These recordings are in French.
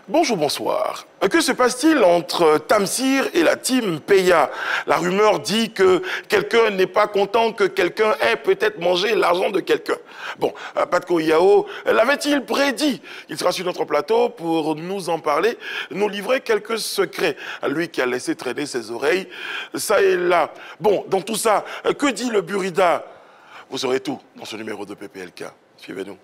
Bonjour, bonsoir. Que se passe-t-il entre Tamsir et la team Peya? La rumeur dit que quelqu'un n'est pas content que quelqu'un ait peut-être mangé l'argent de quelqu'un. Bon, Patko Yao l'avait-il prédit? Il sera sur notre plateau pour nous en parler, nous livrer quelques secrets. Lui qui a laissé traîner ses oreilles, ça et là. Bon, dans tout ça, que dit le Burida? Vous saurez tout dans ce numéro de PPLK. Suivez-nous.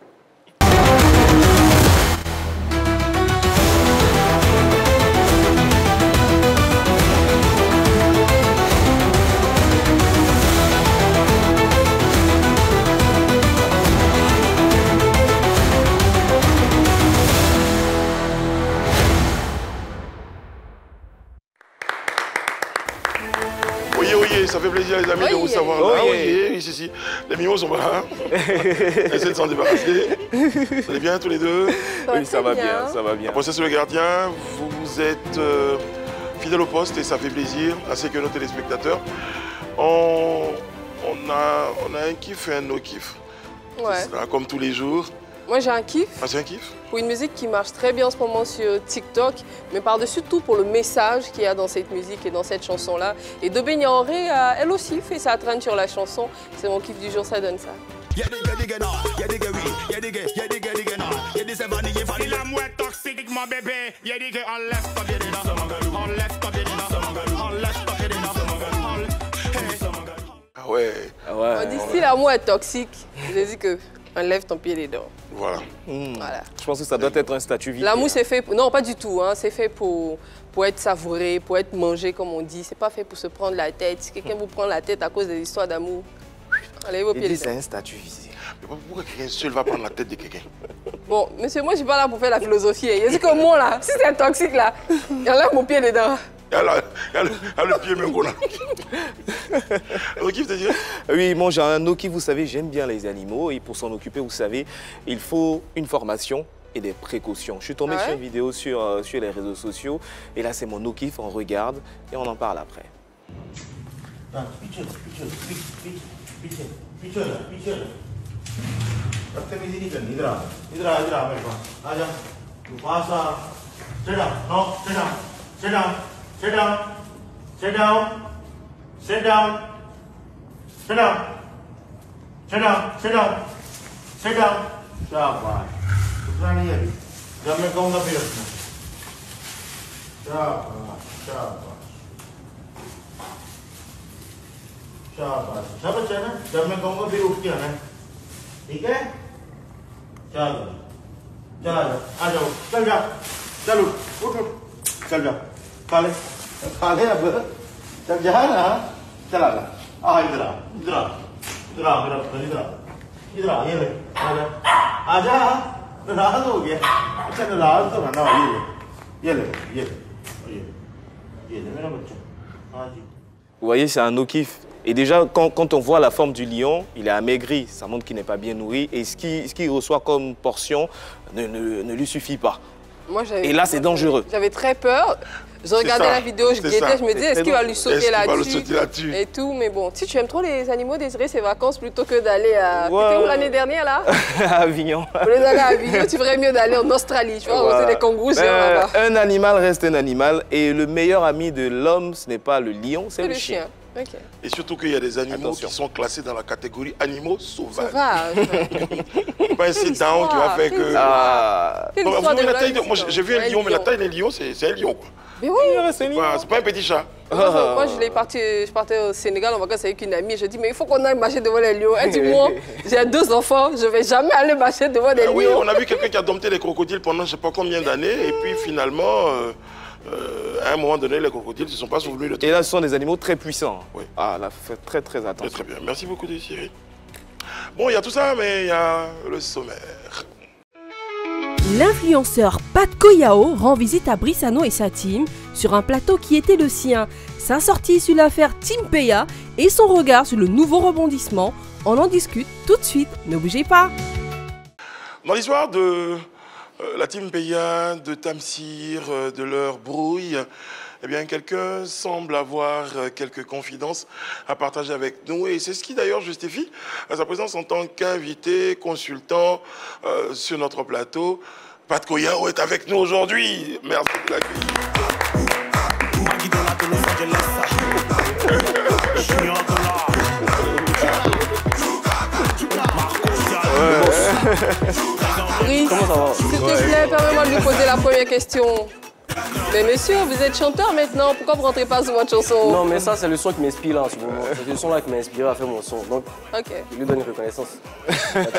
Ça fait plaisir les amis de vous savoir là. Oui, si. Les mimos sont là. Essayez de s'en débarrasser. Vous allez bien tous les deux? Oui, ça va bien, ça va bien. Princesse le gardien, vous êtes fidèle au poste et ça fait plaisir, ainsi que nos téléspectateurs. On a un kiff et un no-kiff. Ouais. Comme tous les jours. Moi j'ai un kiff. Ah, c'est un kiff? Pour une musique qui marche très bien en ce moment sur TikTok, mais par-dessus tout pour le message qu'il y a dans cette musique et dans cette chanson-là. Et Dobé Niaoré, elle aussi fait sa traîne sur la chanson. C'est mon kiff du jour, ça donne ça. Ah ouais. On dit si l'amour est toxique, j'ai dit que enlève ton pied dedans. Voilà. Voilà. Je pense que ça doit être un statut vivant. L'amour, c'est fait... Non, pas du tout. Hein. C'est fait pour être savouré, pour être mangé, comme on dit. C'est pas fait pour se prendre la tête. Si quelqu'un vous prend la tête à cause des histoires d'amour, enlèvez vos pieds dedans. C'est un statut visé. Mais pourquoi quelqu'un seul va prendre la tête de quelqu'un? Bon, monsieur, moi, je suis pas là pour faire la philosophie. Je dis que moi, là, si c'est toxique, là, enlève mon pied dedans. Alors, le pied même qu'on a. No-kiff, c'est-à-dire? Oui, moi j'ai un no-kiff, vous savez, j'aime bien les animaux et pour s'en occuper, vous savez, il faut une formation et des précautions. Je suis tombé sur une vidéo sur les réseaux sociaux et là c'est mon no-kiff, on regarde et on en parle après. Sit down. Sit down. Sit down. Sit down. Sit down. Sit down. Sit down. Shabash. Utna nahi hai. Jab main kahunga phir uthna. Shabash. Shabash. Shabash. सब अच्छा है ना? जब मैं कहूँगा फिर उठ के आना है. ठीक है? चलो. चला जाओ. आ जाओ. चल जा. चल उठ. चल जा. खा ले अब चल जा ना चला ला आ इधर आ मेरा इधर आ ये ले आजा नाराज हो गया अच्छा नाराज तो ना ये ले मेरा बच्चा हाँ जी. Vous voyez, c'est un no-kiff. Et déjà, quand on voit la forme du lion, il est amaigri, ça montre qu'il n'est pas bien nourri. Et ce qu'il reçoit comme portion ne lui suffit pas. Moi, et là, c'est dangereux. J'avais très peur. Je regardais la vidéo, je guettais, je me disais, est-ce qu'il va lui sauter là-dessus et tout. Mais bon, si tu aimes trop les animaux, Désiré, ces vacances, plutôt que d'aller à... C'était où l'année dernière, là? À Avignon. Au lieu d'aller à Avignon, tu ferais mieux d'aller en Australie, tu vois, voilà. C'est des kangourous là-bas. Un animal reste un animal. Et le meilleur ami de l'homme, ce n'est pas le lion, c'est le chien. Okay. Et surtout qu'il y a des animaux qui sont classés dans la catégorie animaux sauvages. Pas un sit-down qui va faire que... Moi, j'ai vu un lion, mais la taille d'un lion, c'est un lion, quoi. Mais oui, c'est pas un petit chat. Moi, je partais au Sénégal en vacances avec une amie. Je dis, mais il faut qu'on aille marcher devant les lions. Elle dit, moi, j'ai 2 enfants, je ne vais jamais aller marcher devant des lions. Oui, on a vu quelqu'un qui a dompté les crocodiles pendant je ne sais pas combien d'années. Et puis finalement, à un moment donné, les crocodiles ne se sont pas souvenus de tout. Et là, ce sont des animaux très puissants. Oui. Ah, là, faites très, très attention. Très bien. Merci beaucoup, Désiré. Bon, il y a tout ça, mais il y a le sommaire. L'influenceur Patko Yao rend visite à Brissano et sa team sur un plateau qui était le sien. Sa sortie sur l'affaire Team Peya et son regard sur le nouveau rebondissement. On en discute tout de suite, ne bougez pas. Dans l'histoire de la Team Peya, de Tamsir, de leur brouille, eh bien, quelqu'un semble avoir quelques confidences à partager avec nous. Et c'est ce qui, d'ailleurs, justifie sa présence en tant qu'invité, consultant sur notre plateau. Pat Koyao est avec nous aujourd'hui. Merci de l'accueillir. Brice, Comment ça va? s'il te plaît, permets-moi de lui poser la première question. Mais monsieur, vous êtes chanteur maintenant, pourquoi vous ne rentrez pas sur votre chanson? Non, mais ça, c'est le son qui m'inspire là en ce moment. C'est le son là qui m'a inspiré à faire mon son. Donc, je lui donne une reconnaissance.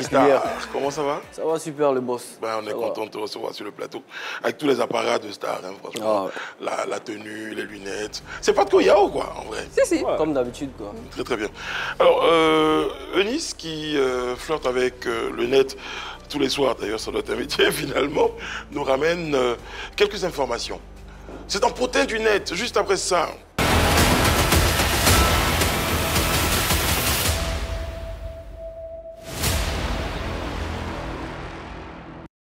Star, comment ça va? Ça va super, le boss. Ben, on est content de te recevoir sur le plateau. Avec tous les apparats de Star, hein, franchement. La tenue, les lunettes. C'est pas de Koyao, quoi, en vrai. Si, si. Ouais. Comme d'habitude, quoi. Très, très bien. Alors, Eunice, qui flirte avec le net tous les soirs, d'ailleurs, ça doit être un métier, finalement, nous ramène quelques informations. C'est un potin du net, juste après ça.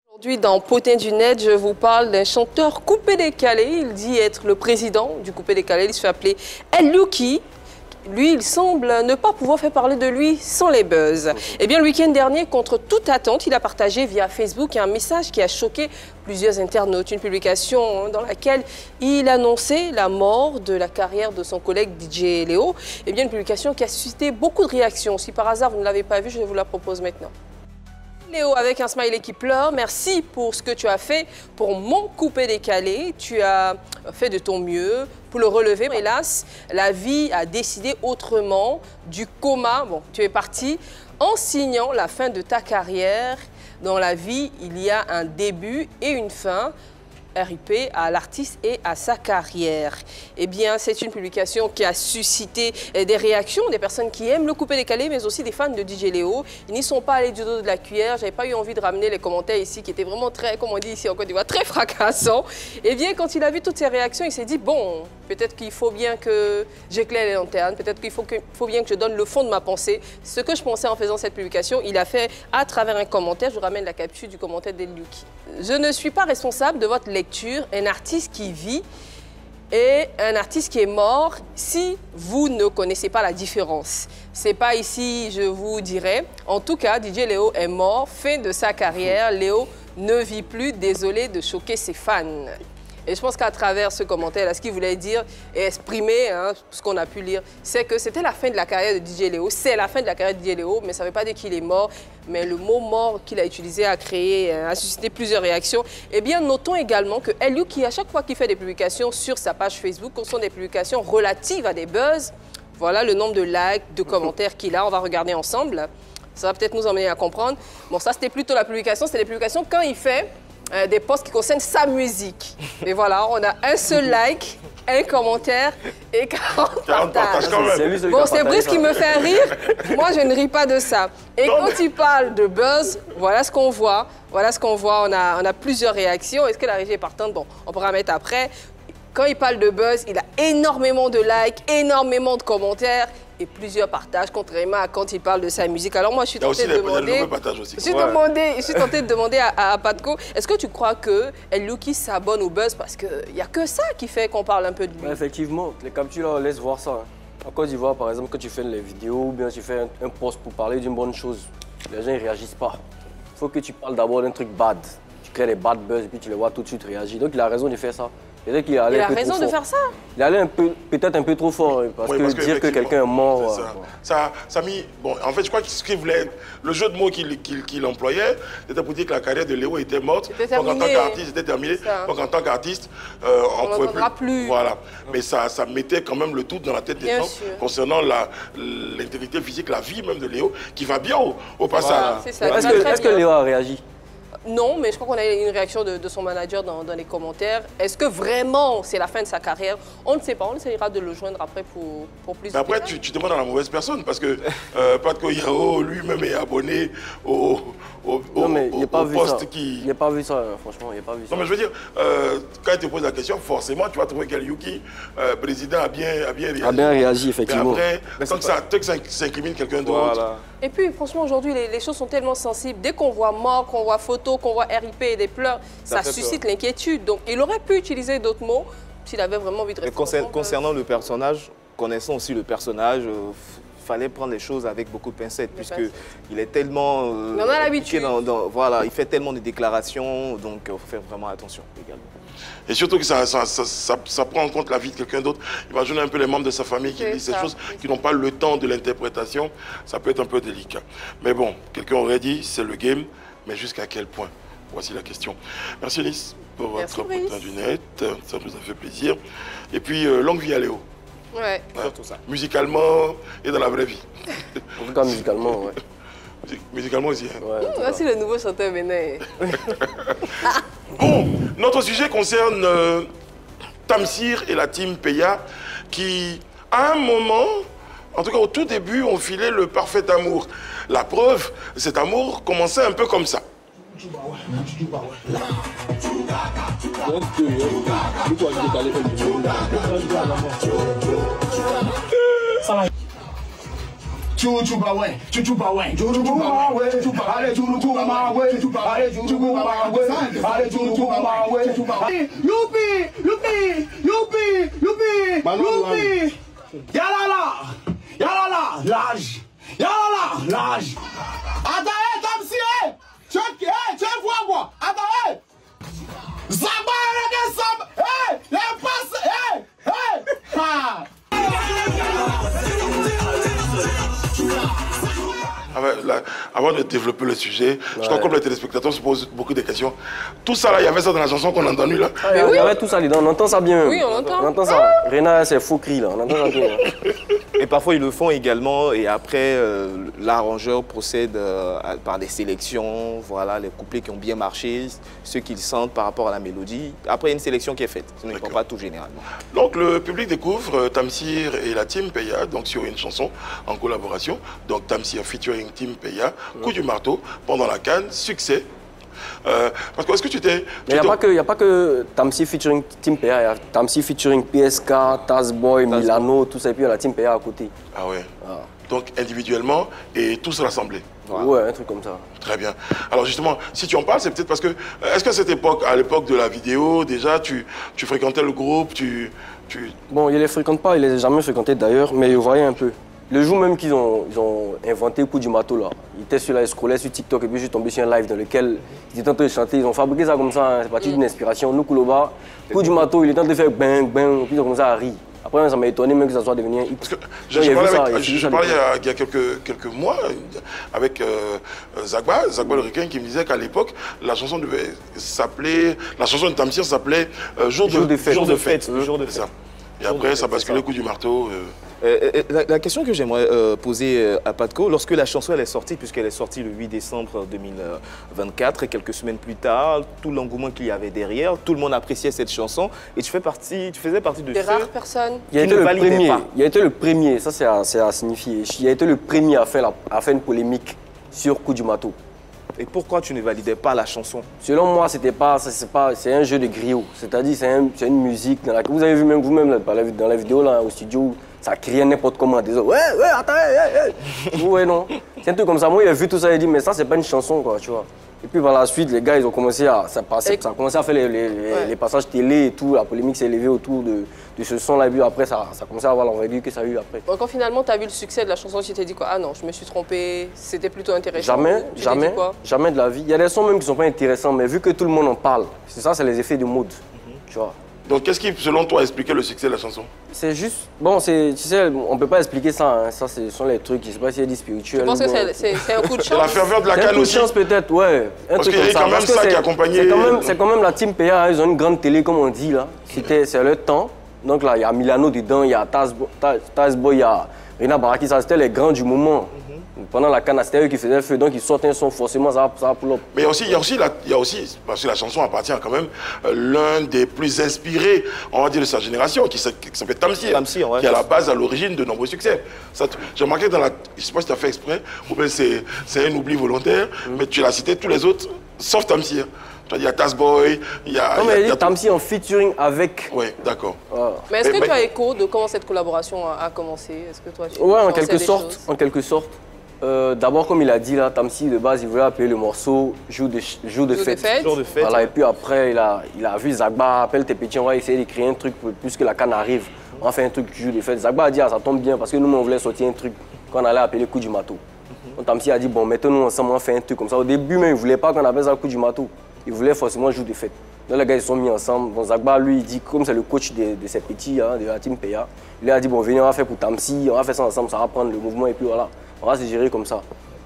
Aujourd'hui, dans Potin du net, je vous parle d'un chanteur coupé-décalé. Il dit être le président du coupé-décalé. Il se fait appeler El Yuki. Lui, il semble ne pas pouvoir faire parler de lui sans les buzz. Eh bien, le week-end dernier, contre toute attente, il a partagé via Facebook un message qui a choqué plusieurs internautes. Une publication dans laquelle il annonçait la mort de la carrière de son collègue DJ Léo. Eh bien, une publication qui a suscité beaucoup de réactions. Si par hasard vous ne l'avez pas vue, je vous la propose maintenant. Léo avec un smiley qui pleure, merci pour ce que tu as fait pour mon coupé-décalé. Tu as fait de ton mieux pour le relever. Hélas, la vie a décidé autrement. Du coma, bon, tu es parti en signant la fin de ta carrière. Dans la vie, il y a un début et une fin. RIP à l'artiste et à sa carrière. Eh bien, c'est une publication qui a suscité des réactions, des personnes qui aiment le coupé-décalé, mais aussi des fans de DJ Léo. Ils n'y sont pas allés du dos de la cuillère. J'avais pas eu envie de ramener les commentaires ici, qui étaient vraiment très, comme on dit ici en Côte d'Ivoire, très fracassants. Eh bien, quand il a vu toutes ces réactions, il s'est dit, bon, peut-être qu'il faut bien que j'éclaire les lanternes, peut-être qu'il faut bien que je donne le fond de ma pensée. Ce que je pensais en faisant cette publication, il a fait à travers un commentaire. Je vous ramène la capture du commentaire d'El Yuki. Je ne suis pas responsable de votre lecture. Un artiste qui vit et un artiste qui est mort, si vous ne connaissez pas la différence. C'est pas ici, je vous dirais. En tout cas, DJ Léo est mort, fin de sa carrière. Léo ne vit plus, désolé de choquer ses fans. Et je pense qu'à travers ce commentaire-là, ce qu'il voulait dire et exprimer, hein, ce qu'on a pu lire, c'est que c'était la fin de la carrière de DJ Léo. C'est la fin de la carrière de DJ Léo, mais ça ne veut pas dire qu'il est mort. Mais le mot mort qu'il a utilisé a créé, a suscité plusieurs réactions. Eh bien, notons également que El Yuki, à chaque fois qu'il fait des publications sur sa page Facebook, ce sont des publications relatives à des buzz. Voilà le nombre de likes, de commentaires qu'il a. On va regarder ensemble. Ça va peut-être nous emmener à comprendre. Bon, ça, c'était plutôt la publication. C'était des publications quand il fait des posts qui concernent sa musique. Et voilà, on a un seul like, un commentaire et 40 partages. Bon, c'est Brice qui me fait rire. Moi, je ne ris pas de ça. Et quand il parle de buzz, voilà ce qu'on voit. Voilà ce qu'on voit. On a plusieurs réactions. Est-ce que la régie est partante? Bon, on pourra mettre après. Quand il parle de buzz, il a énormément de likes, énormément de commentaires et plusieurs partages, contrairement à quand il parle de sa musique. Alors moi, je suis tentée de demander... Je suis tentée de demander à Patko, est-ce que tu crois que El Yuki s'abonne au buzz parce qu'il n'y a que ça qui fait qu'on parle un peu de lui? Effectivement, les captures laissent voir ça. En Côte d'Ivoire, par exemple, quand tu fais les vidéos ou bien tu fais un post pour parler d'une bonne chose, les gens ne réagissent pas. Il faut que tu parles d'abord d'un truc bad. Tu crées les bad buzz et puis tu les vois tout de suite réagir. Donc il a raison de faire ça. Il a raison de faire ça. Il allait peut-être un peu trop fort, parce que dire que quelqu'un est mort... Ça a mis... Bon, en fait, je crois que ce qu'il voulait... Le jeu de mots qu'il employait, c'était pour dire que la carrière de Léo était morte. Donc en tant qu'artiste, c'était terminé. Donc en tant qu'artiste, on ne pouvait plus. Voilà. Mais ça mettait quand même le tout dans la tête des gens concernant l'intégrité physique, la vie même de Léo, qui va bien au passage. Voilà. Est-ce que Léo a réagi? Non, mais je crois qu'on a une réaction de son manager dans les commentaires. Est-ce que vraiment c'est la fin de sa carrière? On ne sait pas, on essaiera de le joindre après pour plus de après, tu demandes à la mauvaise personne, parce que Pat Koyao lui-même est abonné au poste qui... Il n'a pas vu ça, franchement, il n'a pas vu ça. Non, mais je veux dire, quand il te pose la question, forcément, tu vas trouver qu'El Yuki, président, a bien réagi. A bien réagi, effectivement. Mais après, ça s'incrimine quelqu'un d'autre. Voilà. Et puis, franchement, aujourd'hui, les choses sont tellement sensibles. Dès qu'on voit mort, qu'on voit photo, qu'on voit RIP et des pleurs, ça suscite l'inquiétude. Donc, il aurait pu utiliser d'autres mots s'il avait vraiment envie de rester. Concernant le personnage, connaissant aussi le personnage, fallait prendre les choses avec beaucoup de pincettes, puisqu'il est tellement... il en a l'habitude. Voilà, il fait tellement de déclarations, donc il faut faire vraiment attention également. Et surtout que ça prend en compte la vie de quelqu'un d'autre. Imaginez un peu les membres de sa famille qui disent ces choses, qui n'ont pas le temps de l'interprétation. Ça peut être un peu délicat. Mais bon, quelqu'un aurait dit, c'est le game, mais jusqu'à quel point? Voici la question. Merci Nice pour votre bulletin du net. Ça nous a fait plaisir. Et puis, longue vie à Léo. Ouais. Surtout ça. Musicalement et dans la vraie vie. En tout cas, musicalement, ouais. Musicalement aussi. Hein. Ouais, voici le nouveau chanteur bénin. Bon, notre sujet concerne Tamsir et la team Peya qui, à un moment, en tout cas au tout début, ont filé le parfait amour. La preuve, cet amour commençait un peu comme ça. Lâche. Attends, Tamsir! Tu vois quoi? Attends, Zaba, les passes, Avant de développer le sujet, je crois que les téléspectateurs se posent beaucoup de questions. Tout ça là, il y avait ça dans la chanson qu'on a entendue là. Il y avait tout ça dedans, on entend ça bien. Oui, on entend. On entend ça. Rena, c'est faux cri là, on entend ça bien. Et parfois ils le font également et après l'arrangeur procède par des sélections, voilà, les couplets qui ont bien marché, ceux qu'ils sentent par rapport à la mélodie. Après il y a une sélection qui est faite, sinon ils ne font pas tout généralement. Donc le public découvre Tamsir et la team Peya donc sur une chanson en collaboration. Donc Tamsir featuring team Peya, Coup du marteau, pendant la CAN, succès. Parce que est-ce que tu t'es... Mais il n'y a pas que Tamsir featuring Team Peya, il y a Tamsir featuring PSK, Tazboy, Milano, tout ça, et puis il y a la Team Peya à côté. Ah ouais. Donc individuellement et tous rassemblés. Voilà. Ouais, un truc comme ça. Très bien. Alors justement, si tu en parles, c'est peut-être parce que... Est-ce qu'à cette époque, à l'époque de la vidéo, déjà, tu fréquentais le groupe, Bon, il ne les fréquente pas, il ne les a jamais fréquentés d'ailleurs, mais il voyait un peu. Le jour même qu'ils ont inventé Coup du marteau, là, ils étaient sur la scrollait sur TikTok et puis je suis tombé sur un live dans lequel ils étaient en train de chanter. Ils ont fabriqué ça comme ça, hein, c'est parti d'une inspiration. Nous, Kouloba, Coup du marteau, il était en train de faire bang, bang, puis ils ont commencé à rire. Après, ça m'a étonné même que ça soit devenu un hit. J'ai parlé il y a quelques mois avec Zagba le requin, qui me disait qu'à l'époque, la chanson devait s'appeler, la chanson de Tamsir s'appelait Jour de fête. Et après, ça basculait Coup du marteau. La question que j'aimerais poser à Patco, lorsque la chanson elle est sortie, puisqu'elle est sortie le 8 décembre 2024, et quelques semaines plus tard, tout l'engouement qu'il y avait derrière, tout le monde appréciait cette chanson, et tu faisais partie de des rares personnes. Il a été le premier, ça c'est à signifier, il a été le premier à faire une polémique sur Coup du marteau. Et pourquoi tu ne validais pas la chanson? Selon moi, c'est un jeu de griot. C'est-à-dire, c'est une musique dans laquelle vous avez vu même vous-même dans la vidéo là, au studio, ça criait n'importe comment. Des autres, ouais, attends, Vous voyez, non? C'est un truc comme ça. Moi, il a vu tout ça, il a dit, mais ça, c'est pas une chanson, quoi, tu vois. Et puis par la suite, les gars, ils ont commencé à, ça a commencé à faire les passages télé et tout. La polémique s'est élevée autour de ce son-là. Et puis après, ça a commencé à avoir l'envergure que ça a eu après. Bon, quand finalement, tu as vu le succès de la chanson, tu t'es dit quoi? Ah non, je me suis trompé, c'était plutôt intéressant. Jamais de la vie. Il y a des sons même qui ne sont pas intéressants, mais vu que tout le monde en parle, c'est ça, c'est les effets de mode. Tu vois. Donc, qu'est-ce qui, selon toi, a expliqué le succès de la chanson? C'est juste... Bon, tu sais, on ne peut pas expliquer ça. Hein. Ça, ce sont les trucs, je ne sais pas si c'est dit spirituel. Je pense que c'est un coup de chance. La ferveur de la canne aussi. Un coup de chance peut-être, ouais. Parce qu'il y a quand même ça qui accompagnait... C'est quand même la team Peya, ils ont une grande télé, comme on dit, là. C'est leur temps. Donc là, il y a Milano dedans, il y a Tazboy, il y a Rena Baraki, ça c'était les grands du moment. Pendant la canne, c'était eux qui faisaient le feu, donc ils sortent un son, forcément ça va pour l'autre. Mais il y a aussi, parce que la chanson appartient quand même, l'un des plus inspirés, on va dire, de sa génération, qui s'appelle Tamsir, ouais, qui est à la base, à l'origine de nombreux succès. J'ai remarqué dans la... Je ne sais pas si tu as fait exprès, ou bien c'est un oubli volontaire, mais tu l'as cité tous les autres, sauf Tamsir. Il y a Tazboy, il y a... Non, mais il y a Tamsir en featuring avec... Oui, d'accord. Voilà. Mais est-ce que tu as écho de comment cette collaboration a commencé? Est-ce que toi, ouais, en quelque sorte. D'abord, comme il a dit là, Tamsir de base, il voulait appeler le morceau Jour de fête. Voilà, et puis après, il a vu Zagba, appelle tes petits, on va essayer d'écrire un truc puisque la canne arrive. On va faire un truc Jour de fête. Zagba a dit, ah, ça tombe bien parce que nous, on voulait sortir un truc quand on allait appeler coup du marteau. Donc Tamsir a dit, bon, mettons-nous ensemble, on fait un truc comme ça. Au début, même, il ne voulait pas qu'on appelle ça le coup du marteau. Il voulait forcément jouer de fête. Donc les gars, ils se sont mis ensemble. Donc Zagba, lui, il dit, comme c'est le coach de ces petits, hein, de la team Peya, il a dit, bon, venez, on va faire pour Tamsir, on va faire ça ensemble, ça va prendre le mouvement et puis voilà, on va se gérer comme ça.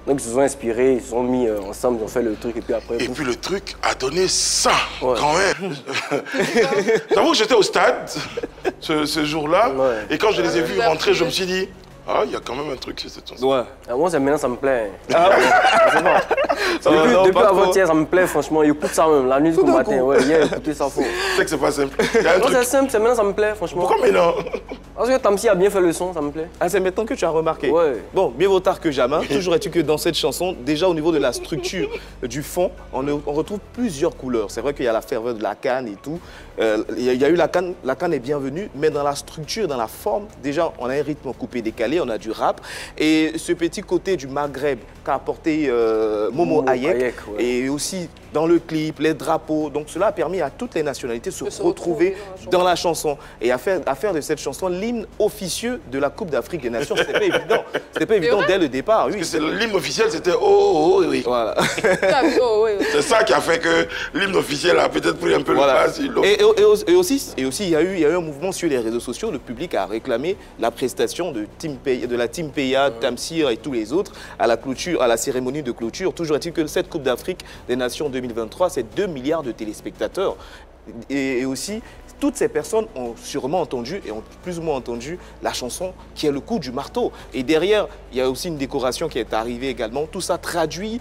Donc ils se sont inspirés, ils se sont mis ensemble, ils ont fait le truc et puis après... Et puis le truc a donné ça, quand même. J'avoue que j'étais au stade ce jour-là, et quand je les ai vus rentrer, je me suis dit, ah, il y a quand même un truc chez cette chanson. Ouais. Moi, maintenant, ça me plaît. Ah ouais. Depuis avant-hier, ça me plaît, franchement. Il écoute ça même, la nuit jusqu'au matin. Ouais, il a écouté ça fort. Tu sais que c'est pas simple. C'est simple, maintenant, ça me plaît, franchement. Pourquoi maintenant? Parce que Tamsir a bien fait le son, ça me plaît. Ah, c'est maintenant que tu as remarqué. Ouais. Bon, mieux vaut tard que jamais. Toujours est-il que dans cette chanson, déjà au niveau de la structure du fond, on retrouve plusieurs couleurs. C'est vrai qu'il y a la ferveur de la canne et tout. Il y a eu la canne est bienvenue, mais dans la structure, dans la forme, déjà, on a un rythme coupé décalé, on a du rap. Et ce petit côté du Maghreb qu'a apporté Momo Hayek, ouais. Et aussi dans le clip, les drapeaux. Donc cela a permis à toutes les nationalités de se retrouver dans la chanson et à faire de cette chanson l'hymne officieux de la Coupe d'Afrique des Nations. C'était pas évident. C'était pas évident dès le départ. Oui. Parce que l'hymne officiel, c'était oh, oui. Voilà. C'est ça qui a fait que l'hymne officiel a peut-être pris un peu le pas. Et aussi, il y a eu un mouvement sur les réseaux sociaux. Le public a réclamé la prestation de la team Peya, Tamsir et tous les autres à la clôture, à la cérémonie de clôture. Toujours est-il que cette Coupe d'Afrique des Nations 2023, c'est 2 milliards de téléspectateurs. Et aussi, toutes ces personnes ont sûrement entendu et ont plus ou moins entendu la chanson qui est le coup du marteau. Et derrière, il y a aussi une décoration qui est arrivée également. Tout ça traduit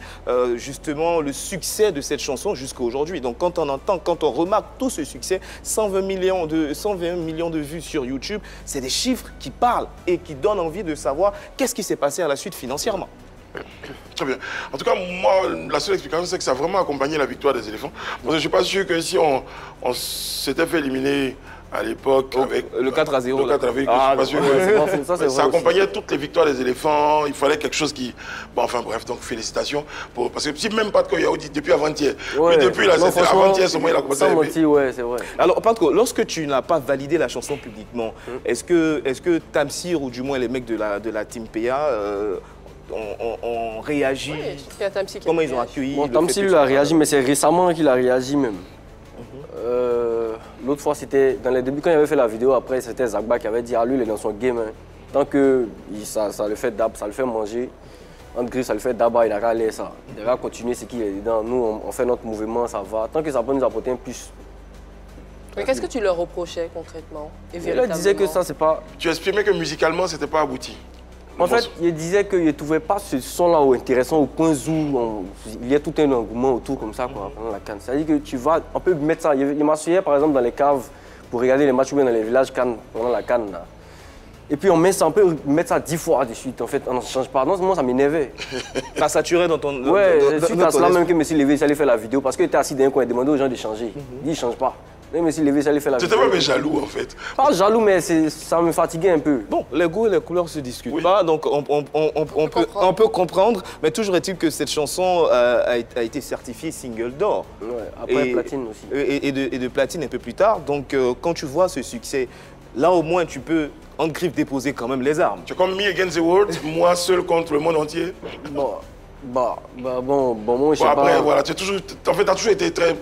justement le succès de cette chanson jusqu'à aujourd'hui. Donc quand on entend, quand on remarque tout ce succès, 120 millions de vues sur YouTube, c'est des chiffres qui parlent et qui donnent envie de savoir qu'est-ce qui s'est passé à la suite financièrement. Très bien. En tout cas, moi, la seule explication, c'est que ça a vraiment accompagné la victoire des éléphants. Parce que je ne suis pas sûr que si on s'était fait éliminer à l'époque avec le 4-0. Le 4-0, ah, je suis pas sûr. Ça accompagnait toutes les victoires des éléphants. Il fallait quelque chose qui... Bon, enfin bref, donc félicitations. Parce que si même Pat Koyao dit depuis avant-hier. Mais depuis là, c'était avant-hier, ce mois, il a commencé à aimer. Ouais, c'est vrai. Alors, Pat, lorsque tu n'as pas validé la chanson publiquement, est-ce que Tamsir ou du moins les mecs de la team Peya ont réagi? Comment ils ont accueilli? Bon, Tamsir a réagi, mais c'est récemment qu'il a réagi même. L'autre fois, c'était dans les débuts, quand il avait fait la vidéo, après, c'était Zagba qui avait dit, ah, lui, il est dans son game. Hein. Tant que ça le fait manger, entre gris, ça le fait d'abord, il a qu'à aller ça. Il va continuer ce qu'il est dedans. Nous, on fait notre mouvement, ça va. Tant que ça peut nous apporter un plus. Mais qu'est-ce que tu leur reprochais concrètement et il leur disait que ça, c'est pas... Tu exprimais que musicalement, c'était pas abouti. En fait, il disait qu'il ne trouvait pas ce son-là intéressant au point où il y a tout un engouement autour comme ça, quoi, pendant la CAN. C'est-à-dire que tu vas, on peut mettre ça. Il m'asseyait par exemple dans les caves pour regarder les matchs ou bien dans les villages CAN pendant la CAN. Et puis on peut mettre ça 10 fois de suite. En fait, on ne change pas. Non, moi ça m'énervait. Ça saturait dans ton... Ouais, suite à cela même que M. Lévy allait faire la vidéo parce qu'il était assis d'un coin et demandait aux gens de changer. Il dit, il ne change pas. Même si Lévy allait faire la vidéo. Tu étais pas jaloux en fait. Pas jaloux, mais ça me fatiguait un peu. Bon, les goûts et les couleurs se discutent pas, donc on peut comprendre. Mais toujours est-il que cette chanson a été certifiée single d'or. Ouais, après platine aussi. Et de platine un peu plus tard. Donc quand tu vois ce succès, là au moins tu peux en griffe déposer quand même les armes. Tu es comme me against the world, moi seul contre le monde entier. Bon. Moi, je sais pas. Après, voilà, tu as toujours été très...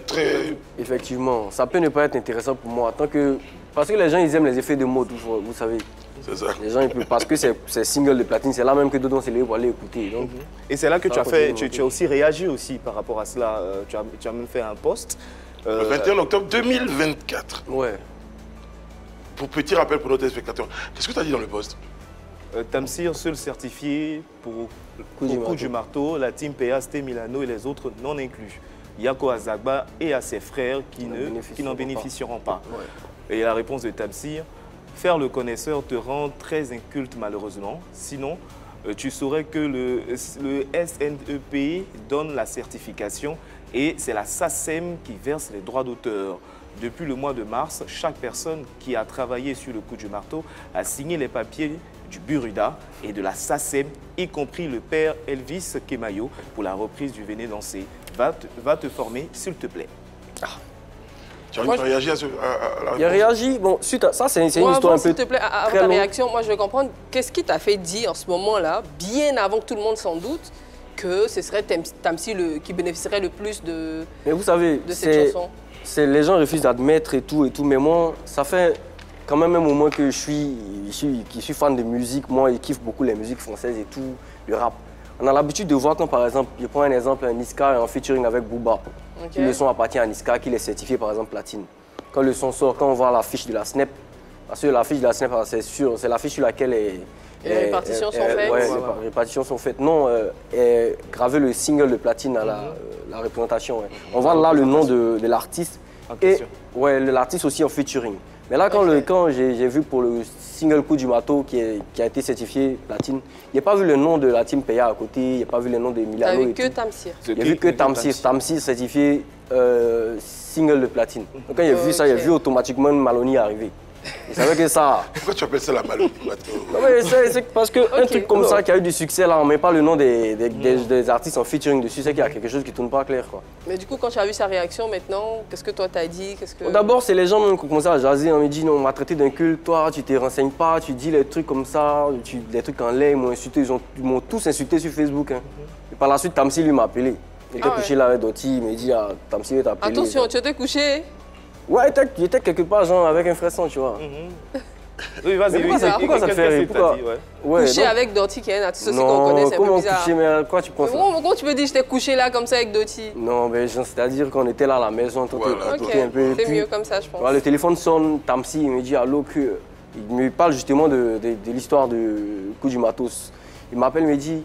Effectivement, ça peut ne pas être intéressant pour moi, parce que les gens, ils aiment les effets de mots, vous savez. C'est ça. Les gens, parce que c'est single de platine, c'est là même que Dodon s'est levé pour aller écouter. Donc, et c'est là que tu as aussi réagi aussi par rapport à cela. Tu as même fait un post. Le 21 octobre 2024. Ouais. Pour petit rappel pour nos téléspectateurs, qu'est-ce que tu as dit dans le post? Tamsir, seul certifié pour coup du marteau, la team Peya, Sté Milano et les autres non inclus. Yako à Zagba et à ses frères qui n'en bénéficieront pas. Ouais. Et la réponse de Tamsir, faire le connaisseur te rend très inculte malheureusement. Sinon, tu saurais que le SNEP donne la certification et c'est la SACEM qui verse les droits d'auteur. Depuis le mois de mars, chaque personne qui a travaillé sur le coup du marteau a signé les papiers du Buruda et de la SACEM, y compris le père Elvis Kemayo, pour la reprise du Venez danser. Va te former, s'il te plaît. Tu as réagi à la Il a réagi, bon, suite à ça, c'est une histoire un peu s'il te plaît, avant ta réaction, moi je veux comprendre, qu'est-ce qui t'a fait dire en ce moment-là, bien avant que tout le monde s'en doute, que ce serait Tamsir qui bénéficierait le plus de, mais vous savez, de cette chanson? Les gens refusent d'admettre et tout, mais moi, ça fait quand même un moment que je suis fan de musique, moi, je kiffe beaucoup les musiques françaises et tout, le rap. On a l'habitude de voir quand, par exemple, je prends un exemple, Niska en featuring avec Booba, qui le son appartient à Niska, qui est certifié, par exemple, platine. Quand le son sort, quand on voit l'affiche de la Snap, parce que l'affiche de la Snap, c'est sûr, c'est l'affiche sur laquelle les répartitions sont faites. Ouais, les répartitions sont faites. Non, graver le single de platine à la représentation. Ouais. On voit là le nom de l'artiste. Et ouais, l'artiste aussi en featuring. Mais là, quand j'ai vu pour le single Coup du Mato qui a été certifié platine, il n'y a pas vu le nom de la team Peya à côté, il n'y a pas vu le nom de Milano. Il n'y a vu que Tamsir. Il n'y a vu que Tamsir. Tamsir certifié single de platine. Donc quand il a vu ça, il a vu automatiquement Maloney arriver. Il savait que ça... Pourquoi tu appelles ça la Maloney? C'est parce qu'un truc comme ça qui a eu du succès, là, on ne met pas le nom des artistes en featuring dessus, c'est qu'il y a quelque chose qui ne tourne pas clair. Quoi. Mais du coup, quand tu as vu sa réaction maintenant, qu'est-ce que toi t'as dit? D'abord, c'est les gens même qui ont commencé à jaser. On me dit, non, on m'a traité d'un culte, toi, tu ne te renseignes pas, tu dis les trucs comme ça, les trucs en l'air, ils m'ont insulté, ils m'ont tous insulté sur Facebook. Hein. Et par la suite, Tamsir lui m'a appelé. Il était couché là avec Doty, il m'a dit, ah, Tamsir t'a appelé. Attention, tu étais couché? Ouais, il était quelque part, genre, avec un fresson, tu vois. Oui, vas-y, pourquoi ça te fait rire? Couché avec Doty, qui est un artiste aussi qu'on connaît, c'est un peu bizarre. Couché, mais quoi tu penses? Comment tu peux dire que j'étais couché là, comme ça, avec Doty? Non, mais c'est-à-dire qu'on était là à la maison, tout un peu. C'est mieux comme ça, je pense. Le téléphone sonne, Tamsir, il me dit, allô, il me parle justement de l'histoire du Coup du Matos. Il m'appelle, il me dit,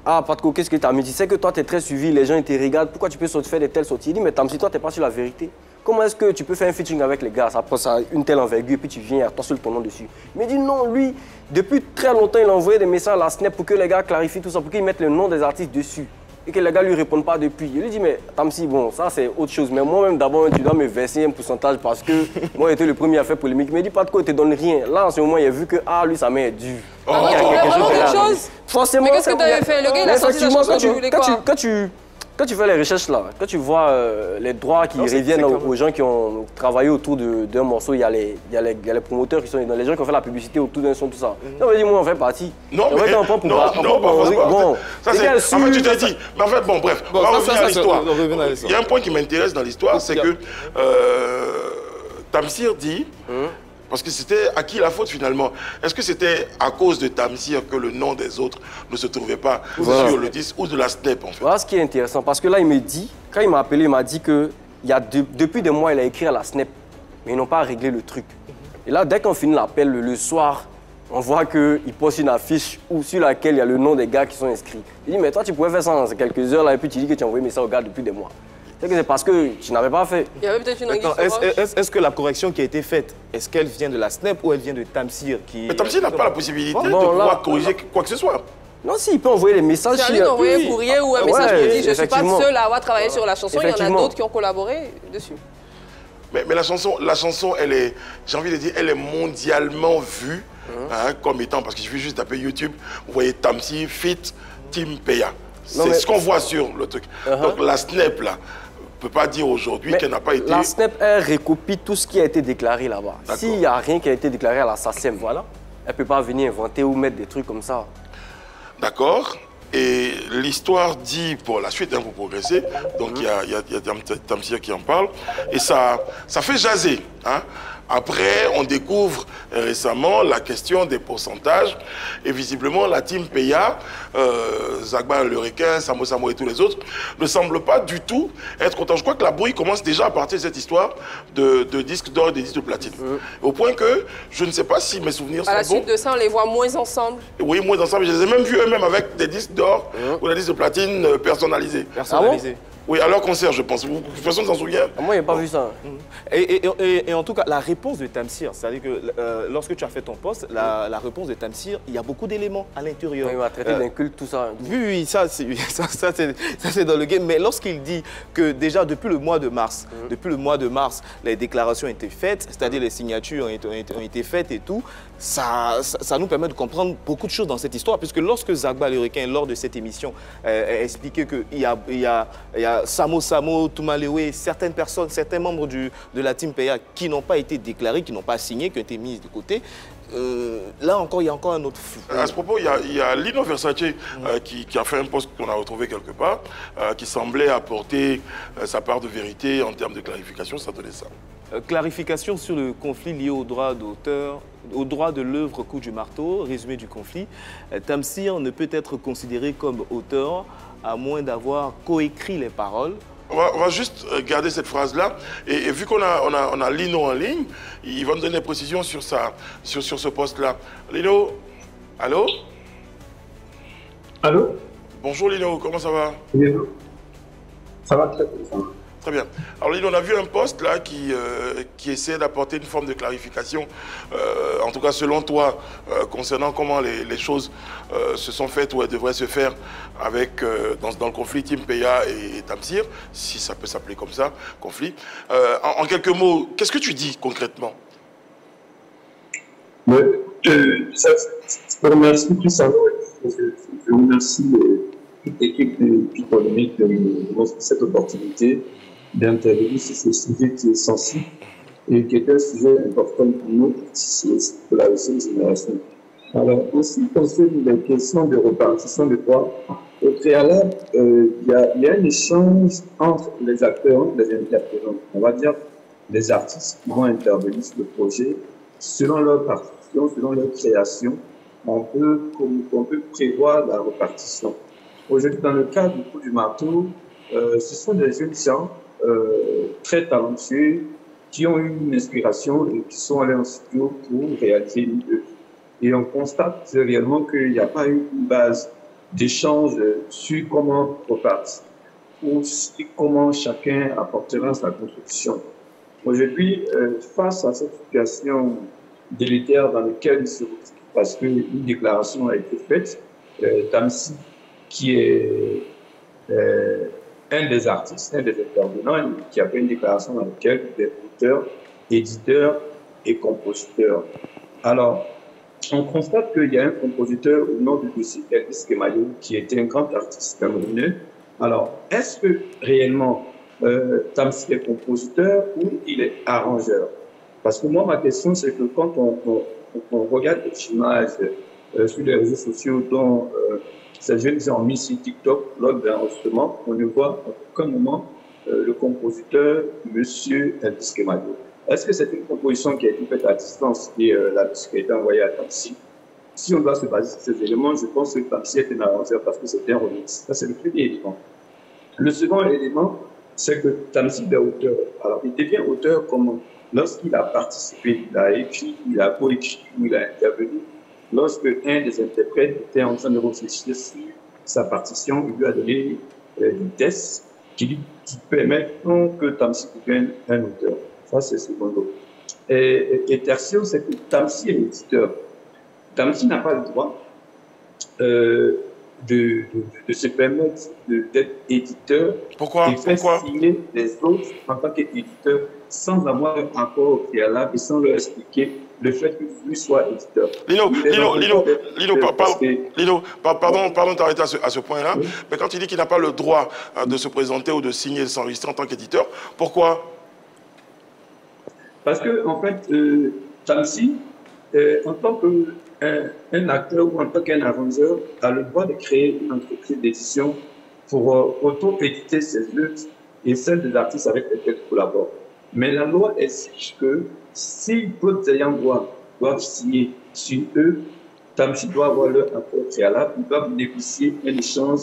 ah, Patko, qu'est-ce que tu as mis? Tu sais que toi, tu es très suivi, les gens ils te regardent, pourquoi tu peux faire de telles sorties? Il dit, mais Tamsir, toi, tu n'es pas sur la vérité. Comment est-ce que tu peux faire un featuring avec les gars, ça prend une telle envergure, et puis tu viens, toi seul ton nom dessus? Il me dit non, lui, depuis très longtemps, il a envoyé des messages à la Snap pour que les gars clarifient tout ça, pour qu'ils mettent le nom des artistes dessus. Et que les gars ne lui répondent pas depuis. Il lui dit, mais Tamsir, bon, ça c'est autre chose. Mais moi-même, d'abord, tu dois me verser un pourcentage parce que moi, j'étais le premier à faire polémique. Il me dit, pas de quoi, il ne te donne rien. Là, en ce moment, il a vu que, ah, lui, sa main est due. Il y a quelque chose. Forcément. Mais qu'est-ce que tu avais fait? Le gars, il a sorti sa chanson, tu voulais quoi? Quand tu fais les recherches là, quand tu vois les droits qui reviennent aux gens qui ont travaillé autour d'un morceau, il y a les promoteurs qui sont les gens qui ont fait la publicité autour d'un son, tout ça. Non, mais dis moi, on fait partie. Non, mais non, bon, ça c'est... En fait, tu t'es dit... Mais en fait, bon, bref, on va revenir à l'histoire. Il y a un point qui m'intéresse dans l'histoire, c'est que Tamsir dit... Parce que c'était à qui la faute finalement? Est-ce que c'était à cause de Tamsir que le nom des autres ne se trouvait pas sur le disque ou de la Snap en fait? Voilà ce qui est intéressant, parce que là il me dit, quand il m'a appelé, il m'a dit que depuis des mois il a écrit à la Snap, mais ils n'ont pas réglé le truc. Et là dès qu'on finit l'appel le soir, on voit qu'il poste une affiche sur laquelle il y a le nom des gars qui sont inscrits. Il dit mais toi tu pouvais faire ça dans quelques heures là et puis tu dis que tu as envoyé ça aux gars depuis des mois. C'est parce que tu n'avais pas fait. Il y avait peut-être une anguille. Est-ce que la correction qui a été faite, est-ce qu'elle vient de la Snap ou elle vient de Tamsir qui... Mais Tamsir n'a pas la possibilité de pouvoir corriger quoi que ce soit. Non, si, il peut envoyer les messages. C'est à lui d'envoyer un courrier ou un message pour dire je ne suis pas seul à avoir travaillé sur la chanson, il y en a d'autres qui ont collaboré dessus. Mais la chanson, elle est, j'ai envie de dire, elle est mondialement vue comme étant, parce qu'il suffit juste taper YouTube, vous voyez Tamsir, feat, Team Peya. C'est ce qu'on voit sur le truc. Donc la Snap là, ne peut pas dire aujourd'hui qu'elle n'a pas été... La Snap, elle recopie tout ce qui a été déclaré là-bas. S'il n'y a rien qui a été déclaré à la SACEM, voilà, elle ne peut pas venir inventer ou mettre des trucs comme ça. D'accord. Et l'histoire dit, pour la suite, pour progresser, donc il y a Tamsir qui en parle, et ça fait jaser. Hein. Après, on découvre récemment la question des pourcentages. Et visiblement, la team Peya, Zagba le requin, Samo Samo et tous les autres, ne semblent pas du tout être contents. Je crois que la brouille commence déjà à partir de cette histoire de disques d'or et des disques de platine. Au point que je ne sais pas si mes souvenirs sont bons. À la suite de ça, on les voit moins ensemble. Oui, moins ensemble. Je les ai même vus eux-mêmes avec des disques d'or ou des disques de platine personnalisés. Personnalisés. Oui, à leur concert, je pense. Vous, personne ne s'en souvient? Moi, je n'ai pas vu ça. Et en tout cas, la réponse de Tamsir, c'est-à-dire que lorsque tu as fait ton poste, la réponse de Tamsir, il y a beaucoup d'éléments à l'intérieur. Il m'a traité d'un culte, tout ça. Oui, ça c'est dans le game. Mais lorsqu'il dit que déjà depuis le mois de mars, les déclarations ont été faites, c'est-à-dire les signatures ont été faites et tout, ça nous permet de comprendre beaucoup de choses dans cette histoire. Puisque lorsque Zagba le requin, lors de cette émission, a expliqué qu'il y a a Samo Samo, Toumalewe, certaines personnes, certains membres de la Team Peya qui n'ont pas été déclarés, qui n'ont pas signé, qui ont été mis de côté. Là encore, il y a encore un autre flou. À ce propos, il y a Lino Versace qui a fait un post qu'on a retrouvé quelque part, qui semblait apporter sa part de vérité en termes de clarification. Ça donnait ça. Clarification sur le conflit lié au droit d'auteur, au droit de l'œuvre Coup du marteau, résumé du conflit. Tamsir ne peut être considéré comme auteur à moins d'avoir coécrit les paroles. On va juste garder cette phrase-là. Et vu qu'on a Lino en ligne, il va nous donner des précisions sur ce poste-là. Lino, allô? Allô? Bonjour Lino, comment ça va? Lino. Ça va très bien. Très bien. Alors Lino, on a vu un poste là qui essaie d'apporter une forme de clarification, en tout cas selon toi, concernant comment les choses se sont faites ou elles devraient se faire avec, dans le conflit Team Peya et Tamsir, si ça peut s'appeler comme ça, conflit. En quelques mots, qu'est-ce que tu dis concrètement? Je te remercie plus ça. Je remercie toute l'équipe de Piponomique de cette opportunité d'intervenir sur ce sujet qui est sensible et qui est un sujet important pour nous, pour la génération. Alors, en ce qui concerne les questions de répartition de droits, au préalable, il y a un échange entre les acteurs, les intervenants, on va dire les artistes qui vont intervenir sur le projet, selon leur partition, selon leur création, on peut prévoir la répartition. Aujourd'hui, dans le cadre du Coup du marteau, ce sont des jeunes gens très talentueux qui ont eu une inspiration et qui sont allés en studio pour réaliser une œuvre. Et on constate réellement qu'il n'y a pas eu une base d'échange sur comment repartir ou sur comment chacun apportera sa contribution. Aujourd'hui, face à cette situation délétère dans laquelle il se retrouve, parce qu'une déclaration a été faite, Tamsi, qui est un des artistes, un des intervenants, qui a fait une déclaration dans laquelle il est auteur, éditeur et compositeur. Alors, on constate qu'il y a un compositeur au nom de Elvis Kemayo, qui était un grand artiste camerounais. Alors, est-ce que réellement Tamsi est compositeur ou il est arrangeur? Parce que moi, ma question, c'est que quand on regarde les images sur les réseaux sociaux dont ces jeunes ont mis sur TikTok lors de l'enregistrement, on ne voit à aucun moment le compositeur, monsieur Elvis Kemayo. Est-ce que c'est une composition qui a été faite à distance et la musique a été envoyée à Tamsi? Si on doit se baser sur ces éléments, je pense que Tamsi est un arrangeur parce que c'était un remix. Ça, c'est le premier élément. Le second élément, c'est que Tamsi est auteur. Alors, il devient auteur comment? Lorsqu'il a participé, il a écrit, il a coécrit ou il a intervenu. Lorsque un des interprètes était en train de réfléchir sur sa partition, il lui a donné des tests qui permettent que Tamsi devienne un auteur. Ça, c'est secondo. Et tertio, c'est que Tamsi est éditeur. Tamsi n'a pas le droit de se permettre d'être éditeur. Pourquoi? Et faire signer les autres en tant qu'éditeur sans avoir un accord au préalable et sans leur expliquer le fait que lui soit éditeur. Lino, pardon de t'arrêter à ce point-là, oui. Mais quand il dit qu'il n'a pas le droit de se présenter ou de signer, de s'enregistrer en tant qu'éditeur, pourquoi? Parce que, en fait, Tamsi, en tant qu'un acteur ou en tant qu'un arrangeur, a le droit de créer une entreprise d'édition pour auto-éditer ses œuvres et celles des artistes avec lesquels il collabore. Mais la loi exige que si d'autres ayants droit doivent signer sur eux, Tamsi doit avoir leur accord préalable, ils doivent négocier un échange,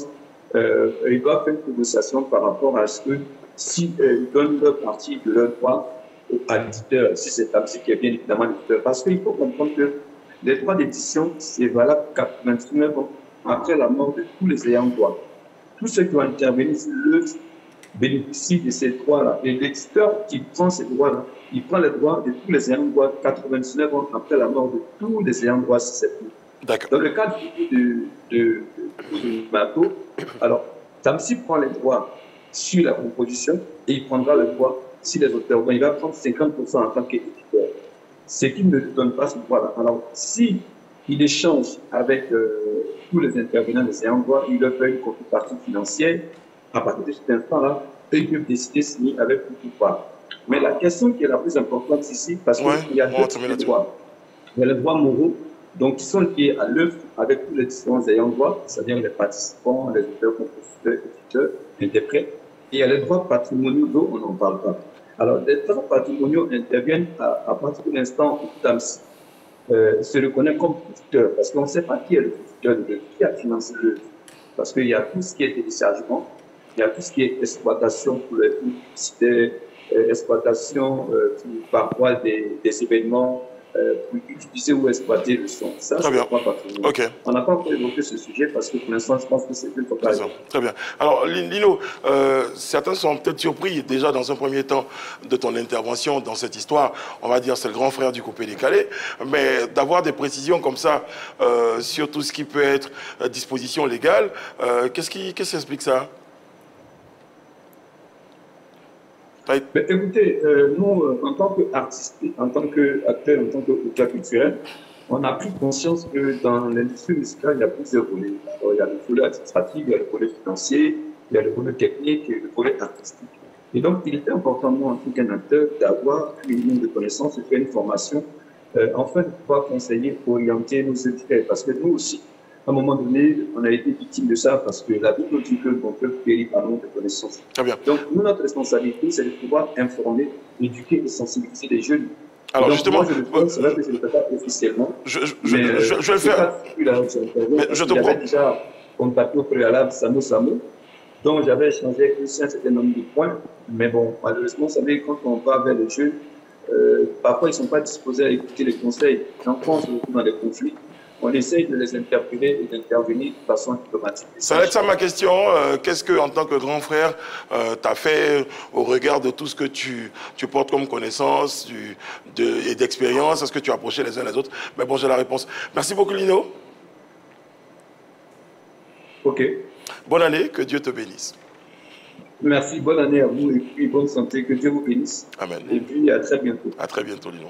ils doivent faire une négociation par rapport à ce que si ils donnent leur partie de leur droit à l'éditeur, si c'est Tamsi qui est bien évidemment l'éditeur. Parce qu'il faut comprendre que les droits d'édition, c'est valable 89 ans après la mort de tous les ayants droit. Tous ceux qui ont intervenu sur l'œuvre bénéficient de ces droits-là. Et l'éditeur qui prend ces droits-là, il prend les droits de tous les ayants droit 99 ans après la mort de tous les ayants droit susceptibles. Dans le cadre de Mato, alors Tamsi prend les droits sur la composition et il prendra le droit si les auteurs, il va prendre 50% en tant qu'éditeur. Ce qui ne lui donne pas ce droit-là. Alors, si il échange avec tous les intervenants des ayants droit, il leur fait une contrepartie financière à partir de cet instant-là, eux, ils peuvent décider de signer avec ou pas. Mais la question qui est la plus importante ici, parce qu'il y a deux types de droits. Il y a les droits moraux, donc qui sont liés à l'œuvre avec tous les différents ayants droit, c'est-à-dire les participants, les auteurs, compositeurs, éditeurs, interprètes. Et il y a les droits patrimoniaux dont on n'en parle pas. Alors, les droits patrimoniaux interviennent à partir de l'instant où Tamsi se reconnaît comme producteur, parce qu'on ne sait pas qui est le producteur de l'œuvre, qui a financé l'œuvre. Parce qu'il y a tout ce qui est téléchargement, il y a tout ce qui est exploitation pour les publicités, exploitation parfois des événements pour utiliser ou exploiter le son. Ça, très bien. Okay. On n'a pas encore évoqué ce sujet parce que pour l'instant, je pense que c'est plus focalisé. Très bien. Alors, Lino, certains sont peut-être surpris déjà dans un premier temps de ton intervention dans cette histoire. On va dire c'est le grand frère du coupé décalé, mais d'avoir des précisions comme ça sur tout ce qui peut être disposition légale, qu'est-ce qui explique ça? Mais écoutez, nous, en tant qu'artistes, en tant qu'acteurs, en tant qu'auteur culturel, on a pris conscience que dans l'industrie musicale, il y a plusieurs volets. Alors, il y a le volet administratif, il y a le volet financier, il y a le volet technique et le volet artistique. Et donc, il était important, moi, en tant qu'acteur, d'avoir un minimum de connaissances et faire une formation, afin de pouvoir conseiller, orienter nos éditeurs. Parce que nous aussi, à un moment donné, on a été victime de ça parce que la Bible nous dit que l'on peut périr par manque de connaissances. Très bien. Donc, nous, notre responsabilité, c'est de pouvoir informer, éduquer et sensibiliser les jeunes. Alors, donc, justement, moi, je le fais, c'est vrai que je ne le fais pas officiellement. Je vais le faire. Je te prends. Déjà contacté au préalable Samo, donc j'avais échangé avec lui sur un certain nombre de points. Mais bon, malheureusement, vous savez, quand on va vers les jeunes, parfois ils ne sont pas disposés à écouter les conseils. Quand on se retrouve dans des conflits, on essaye de les interpeller et d'intervenir de façon diplomatique. Ça va être ça ma question. Qu'est-ce que, en tant que grand frère, tu as fait au regard de tout ce que tu portes comme connaissance et d'expérience? Est-ce que tu as approché les uns les autres? Mais bon, j'ai la réponse. Merci beaucoup, Lino. OK. Bonne année, que Dieu te bénisse. Merci, bonne année à vous et puis bonne santé, que Dieu vous bénisse. Amen. Et puis à très bientôt. À très bientôt, Lino.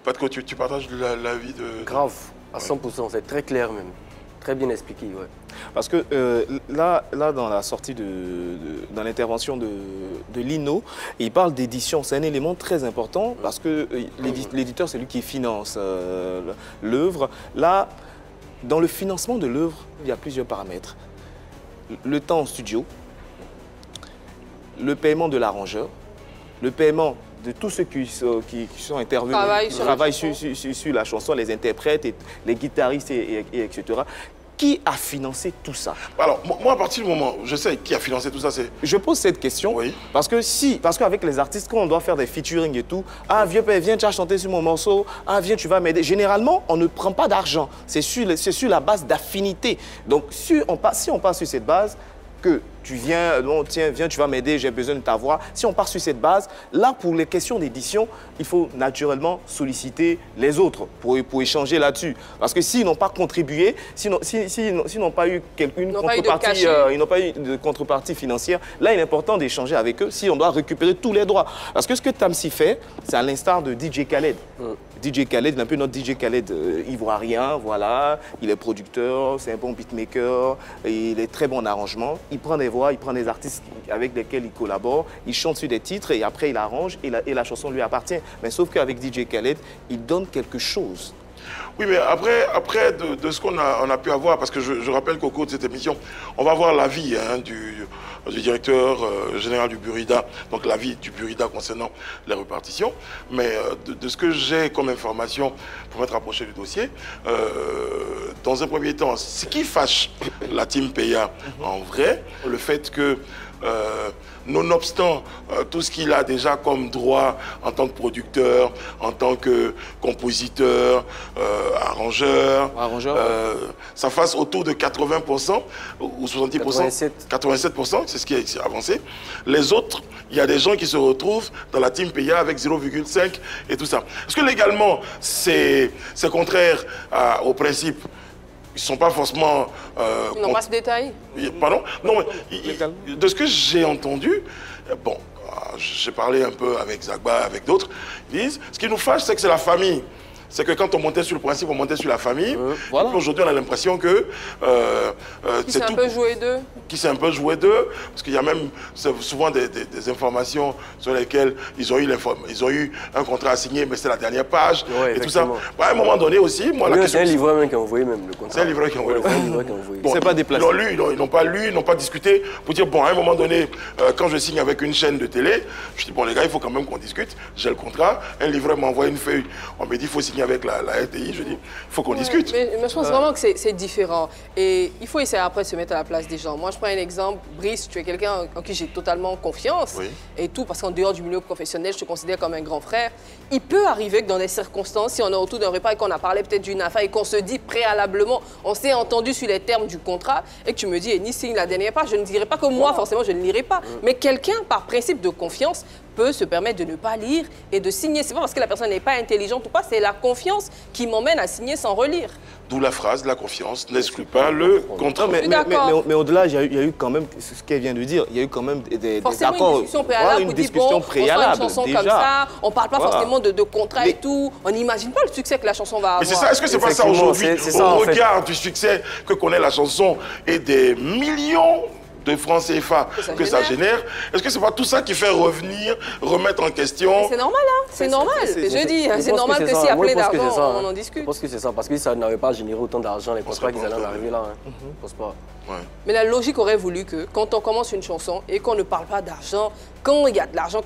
Patko, tu partages l'avis de... Grave, à 100%, c'est très clair même. Très bien expliqué, ouais. Parce que là, dans la sortie dans l'intervention de Lino, il parle d'édition. C'est un élément très important parce que l'éditeur, c'est lui qui finance l'œuvre. Là, dans le financement de l'œuvre, il y a plusieurs paramètres. Le temps en studio, le paiement de l'arrangeur, le paiement de tous ceux qui sont intervenus, qui travaillent sur la chanson, les interprètes, les guitaristes, etc. Qui a financé tout ça? Alors, moi, à partir du moment où je sais qui a financé tout ça, c'est... Je pose cette question parce qu'avec les artistes, quand on doit faire des featuring et tout, ah, vieux père, viens, tu as chanté sur mon morceau, ah, viens, tu vas m'aider. Généralement, on ne prend pas d'argent. C'est sur la base d'affinité. Donc, si on passe sur cette base, que tu viens, bon, tiens, viens, tu vas m'aider, j'ai besoin de ta voix. Si on part sur cette base, là, pour les questions d'édition, il faut naturellement solliciter les autres pour échanger là-dessus. Parce que s'ils n'ont pas contribué, s'ils n'ont pas eu une contrepartie, ils n'ont pas eu de contrepartie financière, là, il est important d'échanger avec eux si on doit récupérer tous les droits. Parce que ce que Tamsi fait, c'est à l'instar de DJ Khaled. DJ Khaled, il est un peu notre DJ Khaled ivoirien, voilà. Il est producteur, c'est un bon beatmaker, il est très bon en arrangement. Il prend des voix, il prend des artistes avec lesquels il collabore, il chante sur des titres et après il arrange et la chanson lui appartient. Mais sauf qu'avec DJ Khaled, il donne quelque chose. Oui, mais après de ce qu'on a pu avoir, parce que je rappelle qu'au cours de cette émission, on va voir l'avis du directeur général du Burida, donc l'avis du Burida concernant les répartitions. Mais de ce que j'ai comme information pour m'être approché du dossier, dans un premier temps, ce qui fâche la team Peya en vrai, le fait que nonobstant tout ce qu'il a déjà comme droit en tant que producteur, en tant que compositeur, arrangeur, ça fasse autour de 80% ou 70%, 87%, c'est ce qui est avancé. Les autres, il y a des gens qui se retrouvent dans la team Peya avec 0,5 et tout ça. Est-ce que légalement, c'est contraire au principe? Ils ne sont pas forcément... Ils n'ont pas ce détail. Pardon? Non, mais de ce que j'ai entendu, bon, j'ai parlé un peu avec Zagba, avec d'autres, ils disent, ce qui nous fâche, c'est que c'est la famille. c'est que quand on montait sur le principe, on montait sur la famille. Voilà. Aujourd'hui, on a l'impression que qui s'est un peu joué d'eux. Qui s'est un peu joué d'eux, parce qu'il y a même souvent des informations sur lesquelles ils ont eu un contrat à signer, mais c'est la dernière page, et tout ça. Bah, à un moment donné aussi, moi, la question... C'est un livreur même qui a envoyé même le contrat. C'est un livreur qui a envoyé le contrat. Bon, c'est pas déplacé. Ils l'ont lu, ils n'ont pas lu, ils n'ont pas discuté, pour dire, bon, à un moment donné, quand je signe avec une chaîne de télé, je dis, bon, les gars, il faut quand même qu'on discute, j'ai le contrat, un livreur m'a envoyé une feuille, on me dit, il faut signer avec la RTI, je dis, il faut qu'on discute. Mais je pense vraiment que c'est différent, et il faut essayer après de se mettre à la place des gens. Moi, je prends un exemple, Brice, tu es quelqu'un en qui j'ai totalement confiance, et tout, parce qu'en dehors du milieu professionnel, je te considère comme un grand frère. Il peut arriver que dans des circonstances, si on est autour d'un repas et qu'on a parlé peut-être d'une affaire et qu'on se dit préalablement, on s'est entendu sur les termes du contrat, et que tu me dis, ni signe la dernière page, je ne dirai pas que moi, forcément, je ne lirai pas. Mais quelqu'un, par principe de confiance, peut se permettre de ne pas lire et de signer. C'est pas parce que la personne n'est pas intelligente ou pas, c'est la confiance qui m'emmène à signer sans relire. D'où la phrase, la confiance n'exclut pas le contrat. Mais au-delà, il y a eu quand même, ce qu'elle vient de dire, il y a eu quand même des accords. Une discussion préalable, une discussion préalable, on sort une chanson comme ça, on ne parle pas forcément de contrat et tout, on n'imagine pas le succès que la chanson va avoir. Mais c'est ça, est-ce que c'est pas ça aujourd'hui, au regard du succès que connaît la chanson et des millions de francs CFA que ça génère, est-ce que c'est pas tout ça qui fait remettre en question? C'est normal, hein, c'est normal. Je dis, c'est normal que si appelé d'argent, on en discute. Je pense que c'est ça, parce que ça n'avait pas généré autant d'argent, les contrats qu'ils allaient en arriver là. Je pense pas. Mais la logique aurait voulu que quand on commence une chanson et qu'on ne parle pas d'argent, quand il y a de l'argent,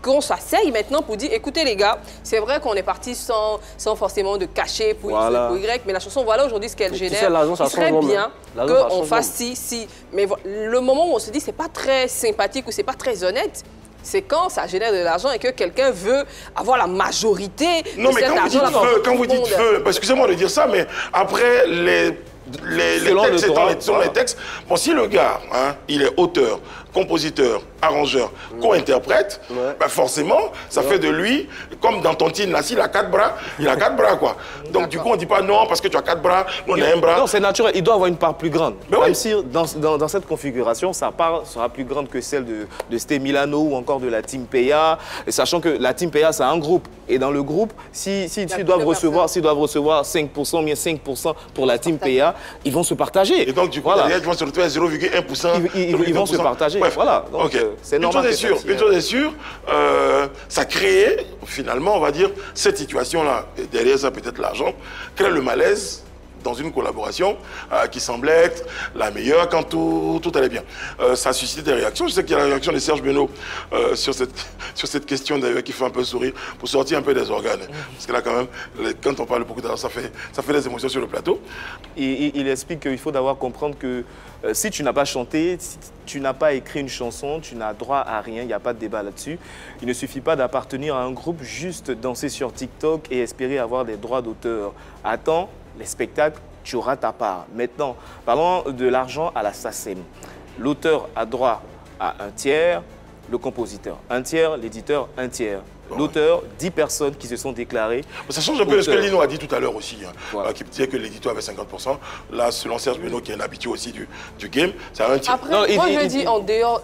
qu'on s'asseye maintenant pour dire, écoutez les gars, c'est vrai qu'on est parti sans forcément de cachet pour X ou pour Y, mais la chanson, voilà aujourd'hui ce qu'elle génère. Il serait bien qu'on fasse si. Mais le moment où on se dit, c'est pas très sympathique ou c'est pas très honnête, c'est quand ça génère de l'argent et que quelqu'un veut avoir la majorité. Non, mais quand vous dites feu, excusez-moi de dire ça, mais après les textes, bon, si le gars, il est auteur, compositeur, arrangeur, co-interprète, bah forcément, ça fait de lui, comme dans Tontine, là, s'il a 4 bras, il a 4 bras, quoi. Donc, du coup, on ne dit pas non, parce que tu as 4 bras, nous, on a un bras. Non, c'est naturel, il doit avoir une part plus grande. Même si, dans cette configuration, sa part sera plus grande que celle de Sté Milano ou encore de la Team Peya, sachant que la Team Peya, c'est un groupe. Et dans le groupe, s'ils doivent recevoir 5%, bien 5% pour la Team Peya, ils vont se partager. Et donc, du coup, derrière, ils vont se retrouver à 0,1%. Ils vont se partager. Bref, voilà. Donc, c'est normal. Une chose est sûre, ça crée, finalement, on va dire, cette situation-là, et derrière ça, peut-être l'argent, crée le malaise dans une collaboration qui semblait être la meilleure quand tout allait bien. Ça a suscité des réactions. Je sais qu'il y a la réaction de Serge Benoît sur cette question d'ailleurs qui fait un peu sourire pour sortir un peu des organes. Parce que là quand même, quand on parle beaucoup d'argent, ça fait des émotions sur le plateau. Il explique qu'il faut d'abord comprendre que si tu n'as pas chanté, si tu n'as pas écrit une chanson, tu n'as droit à rien, il n'y a pas de débat là-dessus. Il ne suffit pas d'appartenir à un groupe, juste danser sur TikTok et espérer avoir des droits d'auteur. Attends, les spectacles, tu auras ta part. Maintenant, parlons de l'argent à la SACEM. L'auteur a droit à 1 tiers, le compositeur 1 tiers, l'éditeur 1 tiers. L'auteur, 10 personnes qui se sont déclarées. Ça change un peu de ce que Lino a dit tout à l'heure aussi, qui disait que l'éditeur avait 50%. Là, selon Serge Benoît, qui est un habitué aussi du game, c'est un tiers. Après, moi je dis en dehors,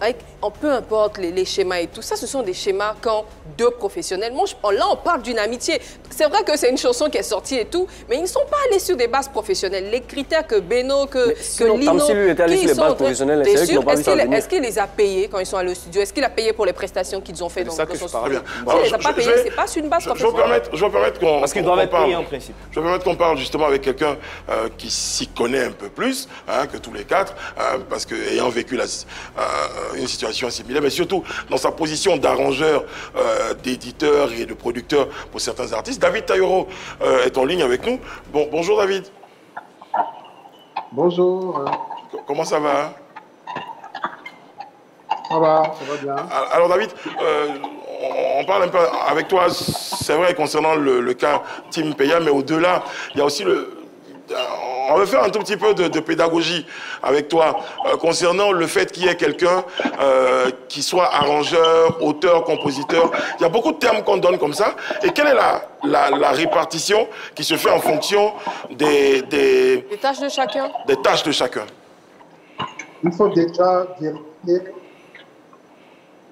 peu importe les schémas et tout ça, ce sont des schémas quand 2 professionnels. Là, on parle d'une amitié. C'est vrai que c'est une chanson qui est sortie et tout, mais ils ne sont pas allés sur des bases professionnelles. Les critères que Beno, que Lino, comme si lui était allé sur les bases professionnelles, est-ce qu'il les a payés quand ils sont allés au studio? Est-ce qu'il a payé pour les prestations qu'ils ont fait dans son studio? Pas payé, c'est pas sur une base professionnelle. Je vais permettre qu'on parce qu'ils doivent être payés en principe. Je vais permettre qu'on parle justement avec quelqu'un qui s'y connaît un peu plus que tous les 4, parce qu'ayant vécu une situation similaire, mais surtout dans sa position d'arrangeur, d'éditeur et de producteur pour certains artistes. David Taillero est en ligne avec nous. Bonjour David. Bonjour. Comment ça va? Ça va bien. Alors David, on parle un peu avec toi, c'est vrai, concernant le cas Team Peya, mais au-delà, il y a aussi on veut faire un tout petit peu de pédagogie avec toi concernant le fait qu'il y ait quelqu'un qui soit arrangeur, auteur, compositeur. Il y a beaucoup de termes qu'on donne comme ça. Et quelle est la répartition qui se fait en fonction des tâches de chacun? Des tâches de chacun. Il faut déjà vérifier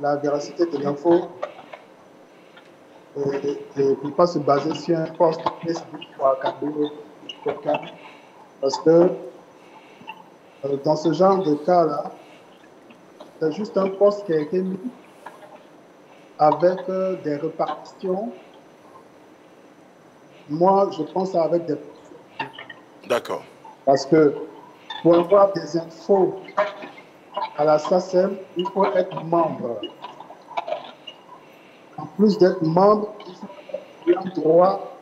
la véracité de l'info ne peut pas se baser sur un poste Facebook pour accabler quelqu'un. Parce que dans ce genre de cas-là, c'est juste un poste qui a été mis avec des répartitions. Moi, je pense avec des... D'accord. Parce que pour avoir des infos à la SACEM, il faut être membre. En plus d'être membre, il faut avoir droit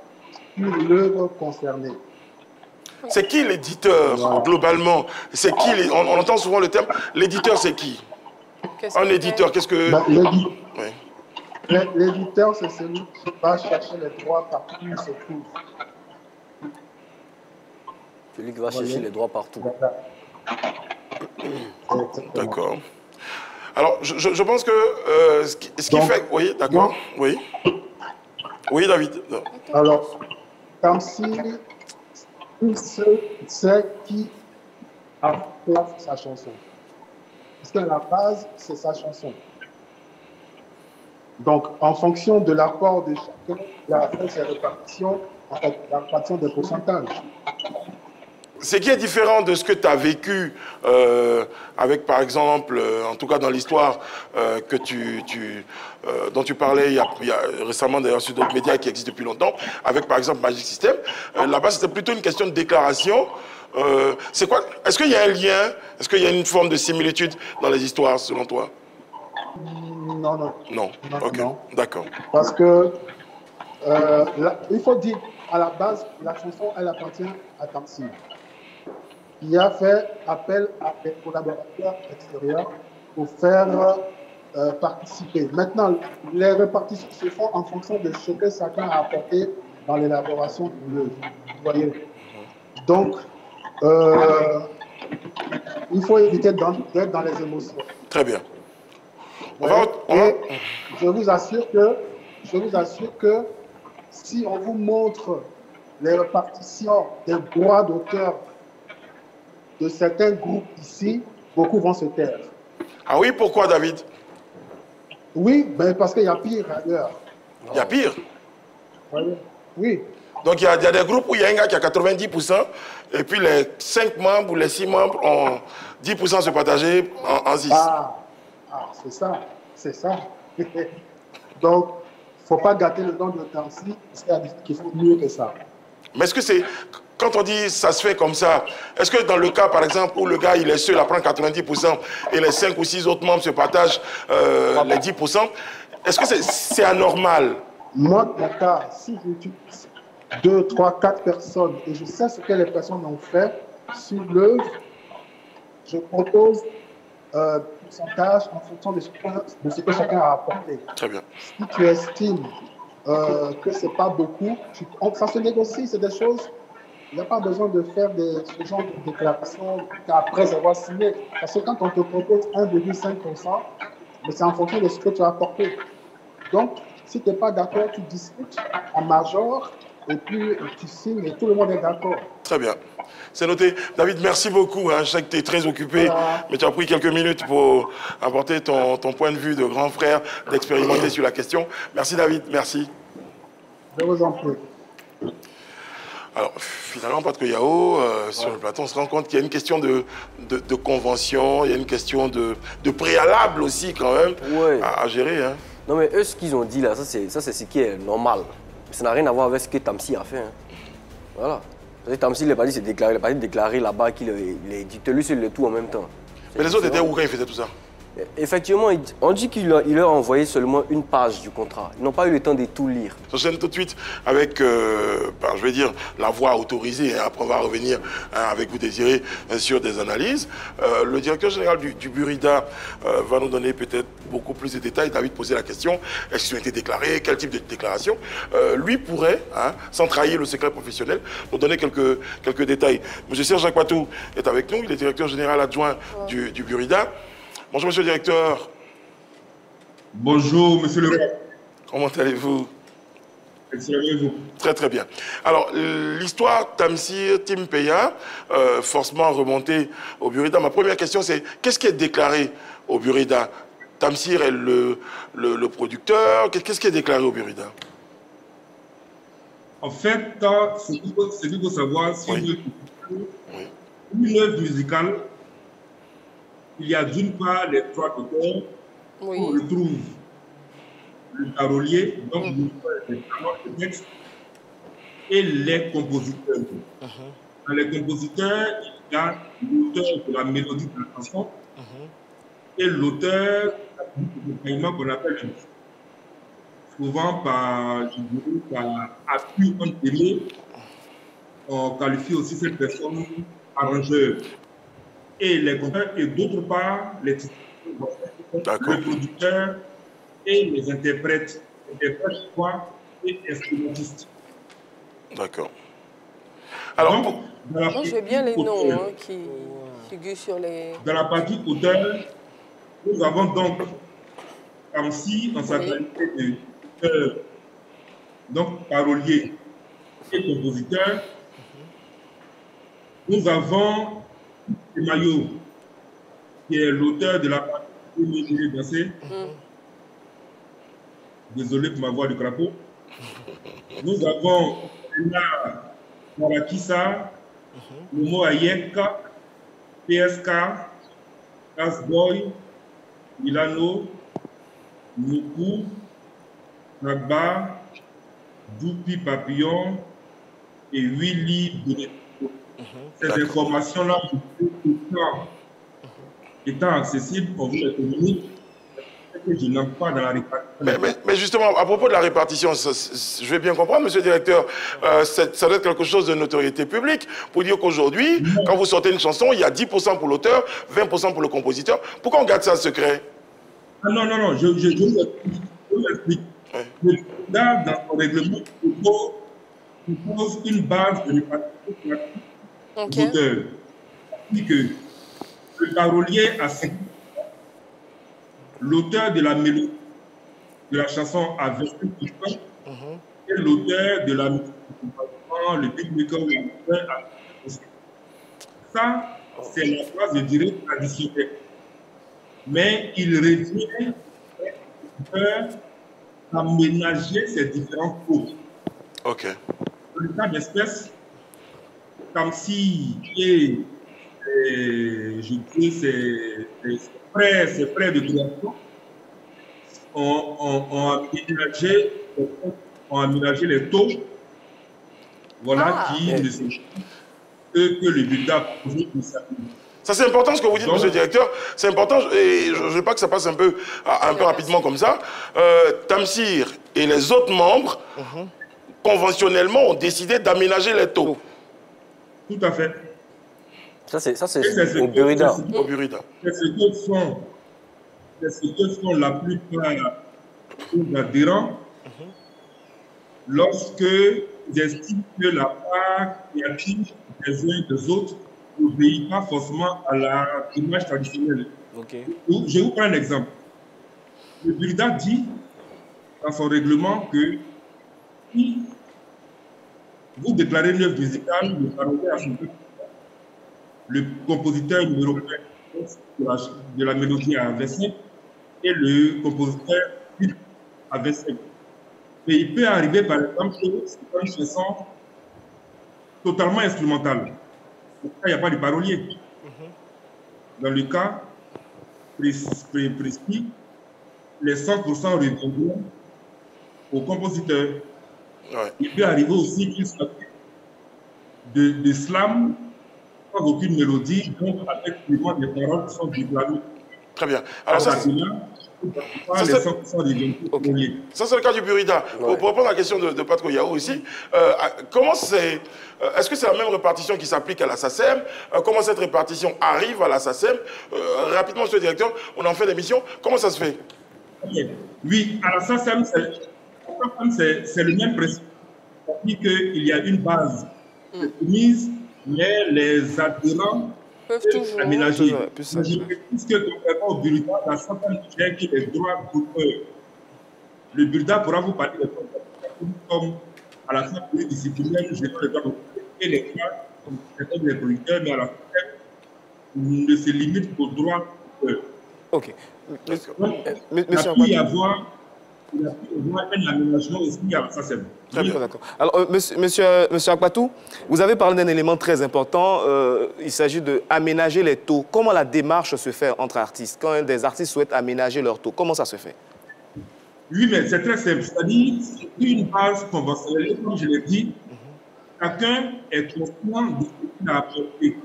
sur l'œuvre concernée. C'est qui l'éditeur, globalement? C'est qui on entend souvent le terme. L'éditeur, c'est qui? Un éditeur, qu'est-ce que... L'éditeur, c'est celui qui va chercher les droits partout où il se trouve. Celui qui va chercher les droits partout. D'accord. Alors, je pense que ce qui fait... Oui, d'accord. Oui. Oui, David. Non. Alors, Tamsir, il sait qui a fait sa chanson. Parce qu'à la base, c'est sa chanson. Donc, en fonction de l'apport de chacun, il a fait ses répartitions, en fait, la répartition des pourcentages. Ce qui est différent de ce que tu as vécu avec, par exemple, en tout cas dans l'histoire dont tu parlais il y a récemment d'ailleurs sur d'autres médias qui existent depuis longtemps, avec par exemple Magic System, là-bas c'était plutôt une question de déclaration. C'est quoi? Est-ce qu'il y a un lien? Est-ce qu'il y a une forme de similitude dans les histoires selon toi? Non, non. Non, ok, d'accord. Parce que, il faut dire, à la base, la chanson, elle appartient à Tamsir. Il a fait appel à des collaborateurs extérieurs pour faire participer. Maintenant, les répartitions se font en fonction de ce que chacun a apporté dans l'élaboration de l'œuvre. Vous voyez? Donc, il faut éviter d'être dans les émotions. Très bien. Et je vous assure que si on vous montre les répartitions des droits d'auteur de certains groupes ici, beaucoup vont se taire. Ah oui, pourquoi, David? Oui, ben parce qu'il y a pire ailleurs. Il y a pire? Oui. Donc il y a des groupes où il y a un gars qui a 90%, et puis les 5 membres ou les 6 membres ont 10% se partager en 6. Ah, c'est ça. C'est ça. Donc, il ne faut pas gâter le nom de Tamsir, parce qu'il faut mieux que ça. Mais est-ce que c'est... Quand on dit ça se fait comme ça, est-ce que dans le cas, par exemple, où le gars il est seul à prendre 90% et les 5 ou 6 autres membres se partagent les 10%, est-ce que c'est anormal? Moi, dans mon cas, si j'utilise 2, 3, 4 personnes et je sais ce que les personnes ont fait sur l'œuvre, je propose pourcentage en fonction de ce que chacun a apporté. Très bien. Si tu estimes que ce n'est pas beaucoup, ça se négocie, c'est des choses. Il n'y a pas besoin de faire ce genre de déclaration après avoir signé. Parce que quand on te propose 1,5%, c'est en fonction de ce que tu as apporté. Donc, si tu n'es pas d'accord, tu discutes en major et puis tu signes et tout le monde est d'accord. Très bien. C'est noté. David, merci beaucoup. Je sais que tu es très occupé, mais tu as pris quelques minutes pour apporter ton point de vue de grand frère, d'expérimenter sur la question. Merci David, merci. Je vous en prie. Alors, finalement, Patko Yao, sur le plateau, on se rend compte qu'il y a une question de convention, il y a une question de préalable aussi, quand même, à gérer. Hein. Non, mais eux, ce qu'ils ont dit là, ça, c'est ce qui est normal. Ça n'a rien à voir avec ce que Tamsir a fait. Hein. Voilà. Tamsir, il n'a pas dit de déclarer là-bas qu'il est éditeur. Lui, c'est le tout en même temps. Mais les autres étaient où quand ils faisaient tout ça? Effectivement, on dit qu'il leur a envoyé seulement une page du contrat. Ils n'ont pas eu le temps de tout lire. J'enchaîne tout de suite avec, je vais dire, la voix autorisée. Après, on va revenir avec vous, Désiré, sur des analyses. Le directeur général du Burida va nous donner peut-être beaucoup plus de détails. David posait la question, est-ce qu'ils ont été déclarés? Quel type de déclaration? Lui pourrait, sans trahir le secret professionnel, nous donner quelques détails. Monsieur Serge Jacques-Patou est avec nous. Il est directeur général adjoint du Burida. Bonjour, monsieur le directeur. Bonjour, monsieur le... Comment allez-vous? Excellent. Très, très bien. Alors, l'histoire Tamsir, Tim Peya, forcément remontée au Burida. Ma première question, c'est qu'est-ce qui est déclaré au Burida? Tamsir est le producteur. Qu'est-ce qui est déclaré au Burida? En fait, ce qu'il faut savoir, sur une œuvre musicale, il y a d'une part les droits d'auteur, on retrouve le parolier, donc les paroles de texte, et les compositeurs. Dans les compositeurs, il y a l'auteur de la mélodie de la chanson et l'auteur de l'accompagnement qu'on appelle souvent par appui en télé, on qualifie aussi cette personne arrangeur. Et les compositeurs, et d'autre part, les producteurs et les interprètes quoi, et instrumentistes. D'accord. Alors, donc, moi, je veux bien les noms qui figurent sur les... Dans la partie auteur, nous avons donc Tamsir en sa qualité de donc parolier et compositeur. Nous avons Mayo, qui est l'auteur de la partie dansée. Désolé pour ma voix de crapaud. Nous avons Marakissa, Momo Ayek, PSK, Casboy, Milano, Nuku, Nagba, Doupi Papillon et Willy Benedetto. Ces informations-là, étant accessibles, on vous les communique. Je n'aime pas dans la répartition. Mais justement, à propos de la répartition, je vais bien comprendre, monsieur le directeur, ça doit être quelque chose de notoriété publique pour dire qu'aujourd'hui, quand vous sortez une chanson, il y a 10% pour l'auteur, 20% pour le compositeur. Pourquoi on garde ça secret? Non, je vous explique. Dans son règlement, il propose une base de répartition pour l'auteur. Que le parolier a 5%. L'auteur de la mélodie de la chanson a 25% et l'auteur de la musique, le beatmaker ou l'auteur a 20%. Ça, c'est la phrase, je dirais, traditionnelle. Mais il revient à ménager ces différents codes. Ok. Dans le cas d'espèce, comme si je dirais c'est près de création, on a aménagé les taux, voilà, qui ne sont que le bulletin proposé pour ça. Ça, c'est important ce que vous dites, monsieur le directeur. C'est important, et je ne veux pas que ça passe un peu rapidement comme ça. Tamsir et les autres membres, conventionnellement, ont décidé d'aménager les taux. Tout à fait. Ça, c'est au Burida. C'est ce que font la plupart des adhérents lorsque ils estiment que la part créative des uns et des autres n'obéit pas forcément à la image traditionnelle. Je vous prends un exemple. Le Burida dit dans son règlement que si vous déclarez une œuvre musicale, le parolier à son le compositeur numéro 1 de la mélodie à 25 et le compositeur à 25. Mais il peut arriver, par exemple, que c'est une chanson totalement instrumentale. Dans ce cas, il n'y a pas de parolier. Dans le cas précis, les 100% reviendront au compositeur. Il peut arriver aussi qu'il soit de slam, sans aucune mélodie, donc avec vraiment des paroles qui sont déclarées. Très bien. Alors ça, c'est le cas du Burida. Pour répondre à la question de Pat Koyao ici, est-ce que c'est la même répartition qui s'applique à la SACEM? Comment cette répartition arrive à la SACEM? Rapidement, monsieur le directeur, on en fait l'émission. Comment ça se fait? Oui, à la SACEM, c'est le même principe. C'est-à-dire qu'il y a une base mise, mais les adhérents peuvent aménager. Puisque contrairement au Burida, la SACEM gère qui les droits d'auteur. Le Burida pourra vous parler de droits comme à la SACEM pluridisciplinaire, nous gérons les droits d'auteur et les droits comme les producteurs, mais à la SACEM, ne se limite qu'aux droits d'auteur. Ok. Il y avoir il a pu avoir un aménagement aussi à ça, c'est très bien, d'accord. Alors, monsieur Akpatou, vous avez parlé d'un élément très important. Il s'agit d'aménager les taux. Comment la démarche se fait entre artistes? Quand des artistes souhaitent aménager leurs taux, comment ça se fait? Oui, mais c'est très simple. C'est-à-dire, c'est une base conventionnelle. Comme je l'ai dit, chacun est conscient de ce qu'il a apporté.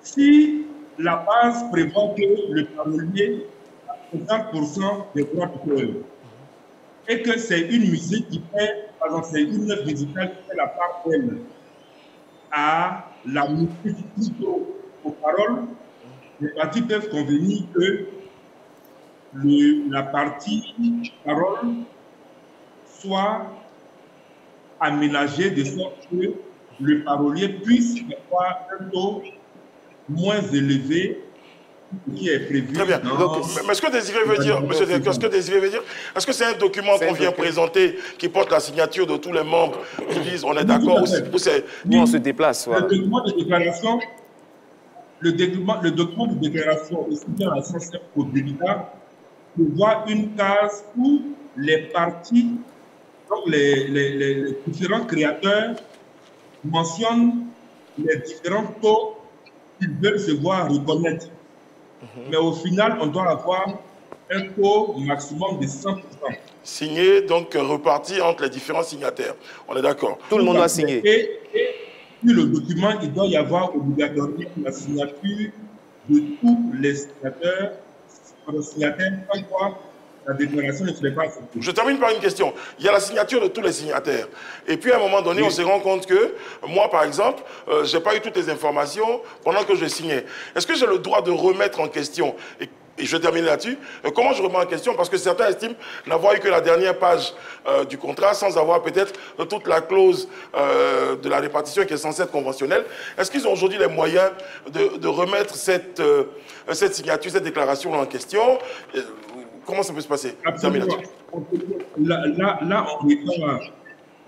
Si la base prévoit que le parolier a 50% des droits d'auteur et que c'est une musique qui fait, par exemple, c'est une œuvre musicale qui fait la part d'elle à la musique plutôt aux paroles, les parties peuvent convenir que la partie parole soit aménagée de sorte que le parolier puisse avoir un taux moins élevé qui est prévu. Très bien. Donc, mais ce que Désiré veut dire, monsieur Directeur, ce que Désiré veut dire, est-ce que c'est un document qu'on vient présenter qui porte la signature de tous les membres qui disent on est d'accord ou c'est... Nous, on se déplace. Voilà. Le document de déclaration, le document de déclaration, aussi bien à sens au délicat, prévoit une case où les parties, donc les différents créateurs mentionnent les différents taux qu'ils veulent se voir reconnaître. Mais au final, on doit avoir un taux maximum de 100%. Signé, donc reparti entre les différents signataires. On est d'accord. Tout le monde doit signer. Et puis le document, il doit y avoir obligatoirement la signature de tous les signataires. Le signataire, sans quoi la déclaration ne serait pas acceptée. Je termine par une question. Il y a la signature de tous les signataires. Et puis, à un moment donné, on se rend compte que, moi, par exemple, je n'ai pas eu toutes les informations pendant que je signais. Est-ce que j'ai le droit de remettre en question et je termine là-dessus. Comment je remets en question? Parce que certains estiment n'avoir eu que la dernière page du contrat sans avoir peut-être toute la clause de la répartition qui est censée être conventionnelle. Est-ce qu'ils ont aujourd'hui les moyens de remettre cette signature, cette déclaration en question? Comment ça peut se passer? Là,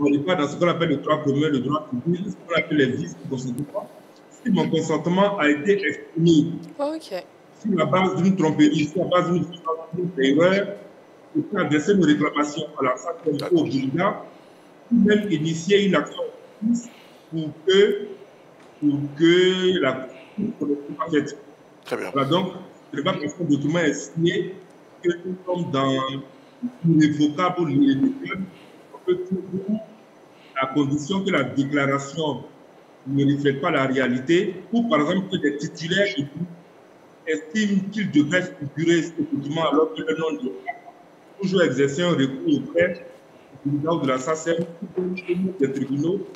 on n'est pas dans ce qu'on appelle le droit commun, le droit public, ce qu'on appelle les vices du consentement. Si mon consentement a été exprimé sur la base d'une tromperie, sur la base d'une erreur, je peux adresser une réclamation à la SACEM ou au Bureau, ou même initier une action pour que la Cour soit faite. Très bien. Voilà, donc, ce n'est pas parce que le document est signé que nous sommes dans l'irrévocable ou l'irrévocable, à condition que la déclaration ne reflète pas la réalité, ou par exemple que des titulaires estiment qu'ils devraient figurer ce document alors que le nom de toujours exercer un recours auprès de la SACEM ou des tribunaux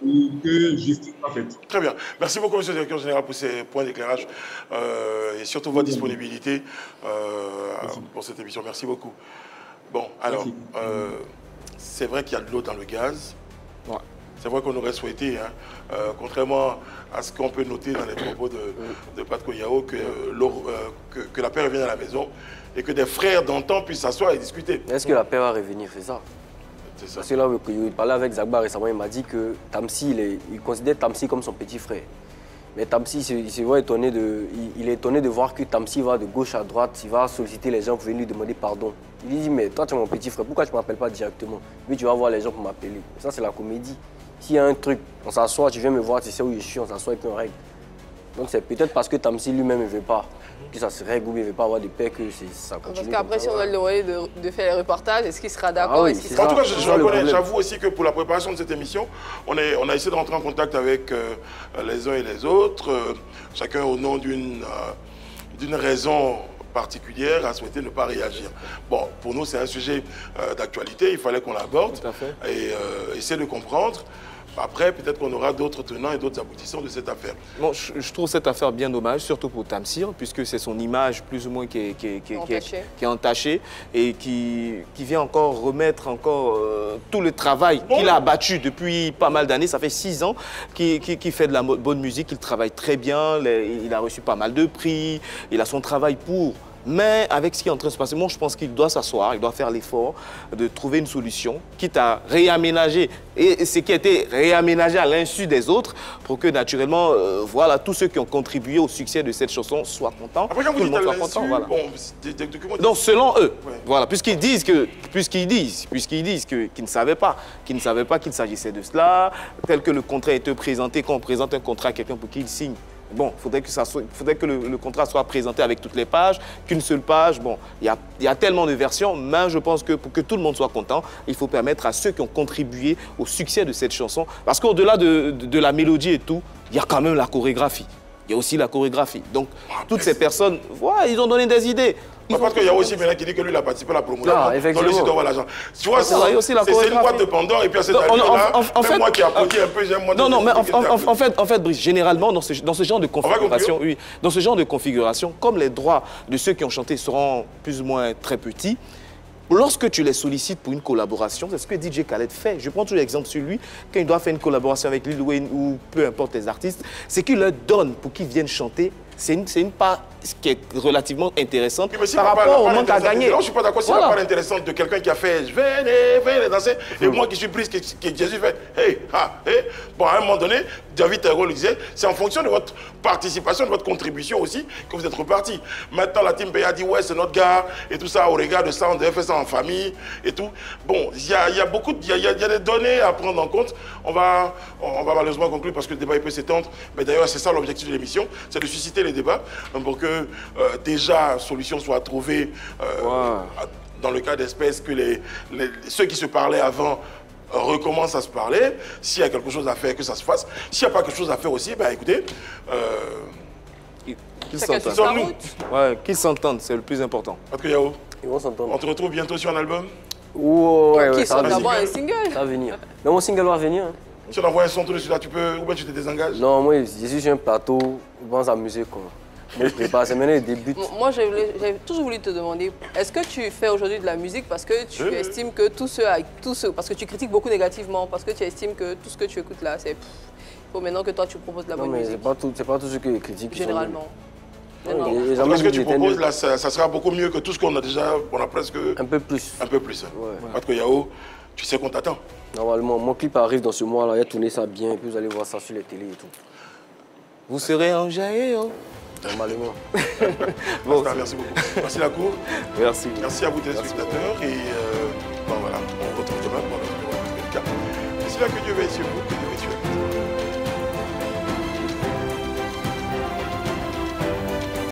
pour que justice soit faite. Très bien. Merci beaucoup, monsieur le directeur général, pour ces points d'éclairage et surtout votre disponibilité pour cette émission. Merci beaucoup. Bon, alors, c'est vrai qu'il y a de l'eau dans le gaz. Ouais. C'est vrai qu'on aurait souhaité, contrairement à ce qu'on peut noter dans les propos de Pat Koyao, que la paix revienne à la maison et que des frères d'antan puissent s'asseoir et discuter. Est-ce que la paix va revenir? C'est ça. Parce que là, il parlait avec Zagba récemment, il m'a dit que Tamsi, il considère Tamsi comme son petit frère. Mais Tamsi, il est étonné de voir que Tamsi va de gauche à droite, il va solliciter les gens pour venir lui demander pardon. Il lui dit, mais toi tu es mon petit frère, pourquoi tu ne m'appelles pas directement? Oui, tu vas voir les gens pour m'appeler. Ça, c'est la comédie. S'il y a un truc, on s'assoit, tu viens me voir, tu sais où je suis, on s'assoit et puis on règle. Donc c'est peut-être parce que Tamsi lui-même ne veut pas que ça se règle ou il ne veut pas avoir de paix que ça continue. Parce qu'après, si on doit le demander de faire les reportages, est-ce qu'il sera d'accord? En tout cas, je reconnais, j'avoue aussi que pour la préparation de cette émission, on a essayé de rentrer en contact avec les uns et les autres, chacun au nom d'une raison particulière a souhaité ne pas réagir. Bon, pour nous, c'est un sujet d'actualité, il fallait qu'on l'aborde et essayer de comprendre. Après, peut-être qu'on aura d'autres tenants et d'autres aboutissants de cette affaire. Bon, je trouve cette affaire bien dommage, surtout pour Tamsir, puisque c'est son image plus ou moins qui est entachée et qui vient encore remettre tout le travail qu'il a abattu depuis pas mal d'années. Ça fait 6 ans qu'il fait de la bonne musique, il travaille très bien, il a reçu pas mal de prix, il a son travail pour Mais avec ce qui est en train de se passer, moi, je pense qu'il doit s'asseoir, il doit faire l'effort de trouver une solution, quitte à réaménager, et ce qui a été réaménagé à l'insu des autres, pour que, naturellement, voilà, tous ceux qui ont contribué au succès de cette chanson soient contents. Après, quand tout le monde soit content, voilà. Bon, donc, selon eux, voilà, puisqu'ils disent qu'ils ne savaient pas, qu'il s'agissait de cela, tel que le contrat a été présenté, quand on présente un contrat à quelqu'un pour qu'il signe. Bon, il faudrait que le contrat soit présenté avec toutes les pages, qu'une seule page. Bon, il y a tellement de versions, mais je pense que pour que tout le monde soit content, il faut permettre à ceux qui ont contribué au succès de cette chanson. Parce qu'au-delà de la mélodie et tout, il y a quand même la chorégraphie. Il y a aussi la chorégraphie. Donc, toutes ces personnes, voilà, ils ont donné des idées. Parce qu'il y a aussi maintenant qui dit que lui, il a participé à la promotion. Ah, effectivement. Dans le site, voilà, genre. Tu vois, c'est une boîte de pendant, et puis à cette année-là, même moi qui applaudis un peu, j'aime moins. Non, mais en fait, Brice, généralement, dans ce genre de configuration, oui, dans ce genre de configuration, comme les droits de ceux qui ont chanté seront plus ou moins très petits, lorsque tu les sollicites pour une collaboration, c'est ce que DJ Khaled fait. Je prends toujours l'exemple sur lui, quand il doit faire une collaboration avec Lil Wayne ou peu importe les artistes, c'est qu'il leur donne pour qu'ils viennent chanter. C'est une part qui est relativement intéressante par rapport au manque à gagner. Non, je ne suis pas d'accord. C'est la part intéressante de quelqu'un qui a fait « venez danser » et moi qui suis prise, que Jésus fait « hey, ha, hey ». Bon, à un moment donné, David Terreau le disait, c'est en fonction de votre participation, de votre contribution aussi que vous êtes reparti. Maintenant, la team Peya dit « ouais, c'est notre gars » et tout ça, au regard de ça, on devait faire ça en famille et tout. Bon, il y a beaucoup, il y a des données à prendre en compte. On va malheureusement conclure parce que le débat il peut s'étendre. Mais d'ailleurs, c'est ça l'objectif de l'émission, c'est de susciter les débats pour que déjà solution soit trouvée dans le cas d'espèce que ceux qui se parlaient avant recommencent à se parler. S'il y a quelque chose à faire, que ça se fasse. S'il n'y a pas quelque chose à faire aussi, ben écoutez, qu'ils s'entendent. Ouais, qu'ils s'entendent, c'est le plus important. Parce que Yao, ils vont s'entendre. On te retrouve bientôt sur un album. Ouais, ça va venir. Un single. Ça va venir. Mais mon single va venir. Si on envoie un son tout de suite là, tu peux, ou bien tu te désengages? Non, moi, je suis sur un plateau, je pense à musique, quoi. Moi, je prépare, c'est maintenant le début. Moi, j'ai toujours voulu te demander, est-ce que tu fais aujourd'hui de la musique parce que tu estimes que parce que tu critiques beaucoup négativement, parce que tu estimes que tout ce que tu écoutes là, c'est... Il faut maintenant que toi, tu proposes de la bonne musique. Non, mais c'est pas tout ce que les critiques généralement. Ce que tu proposes là, ça sera beaucoup mieux que tout ce qu'on a déjà, on a presque... Un peu plus. Un peu plus. Parce que Yao, tu sais qu'on t'attend. Normalement, mon clip arrive dans ce mois-là, il a tourné ça bien, et puis vous allez voir ça sur les télés et tout. Vous serez enjaillé, oh. Normalement. Bon, merci beaucoup. Merci la cour. Merci. Merci à vous téléspectateurs. Et bon, voilà, on retrouve demain pour notre numéro. D'ici là, que Dieu veille sur vous, que Dieu veille sur vous.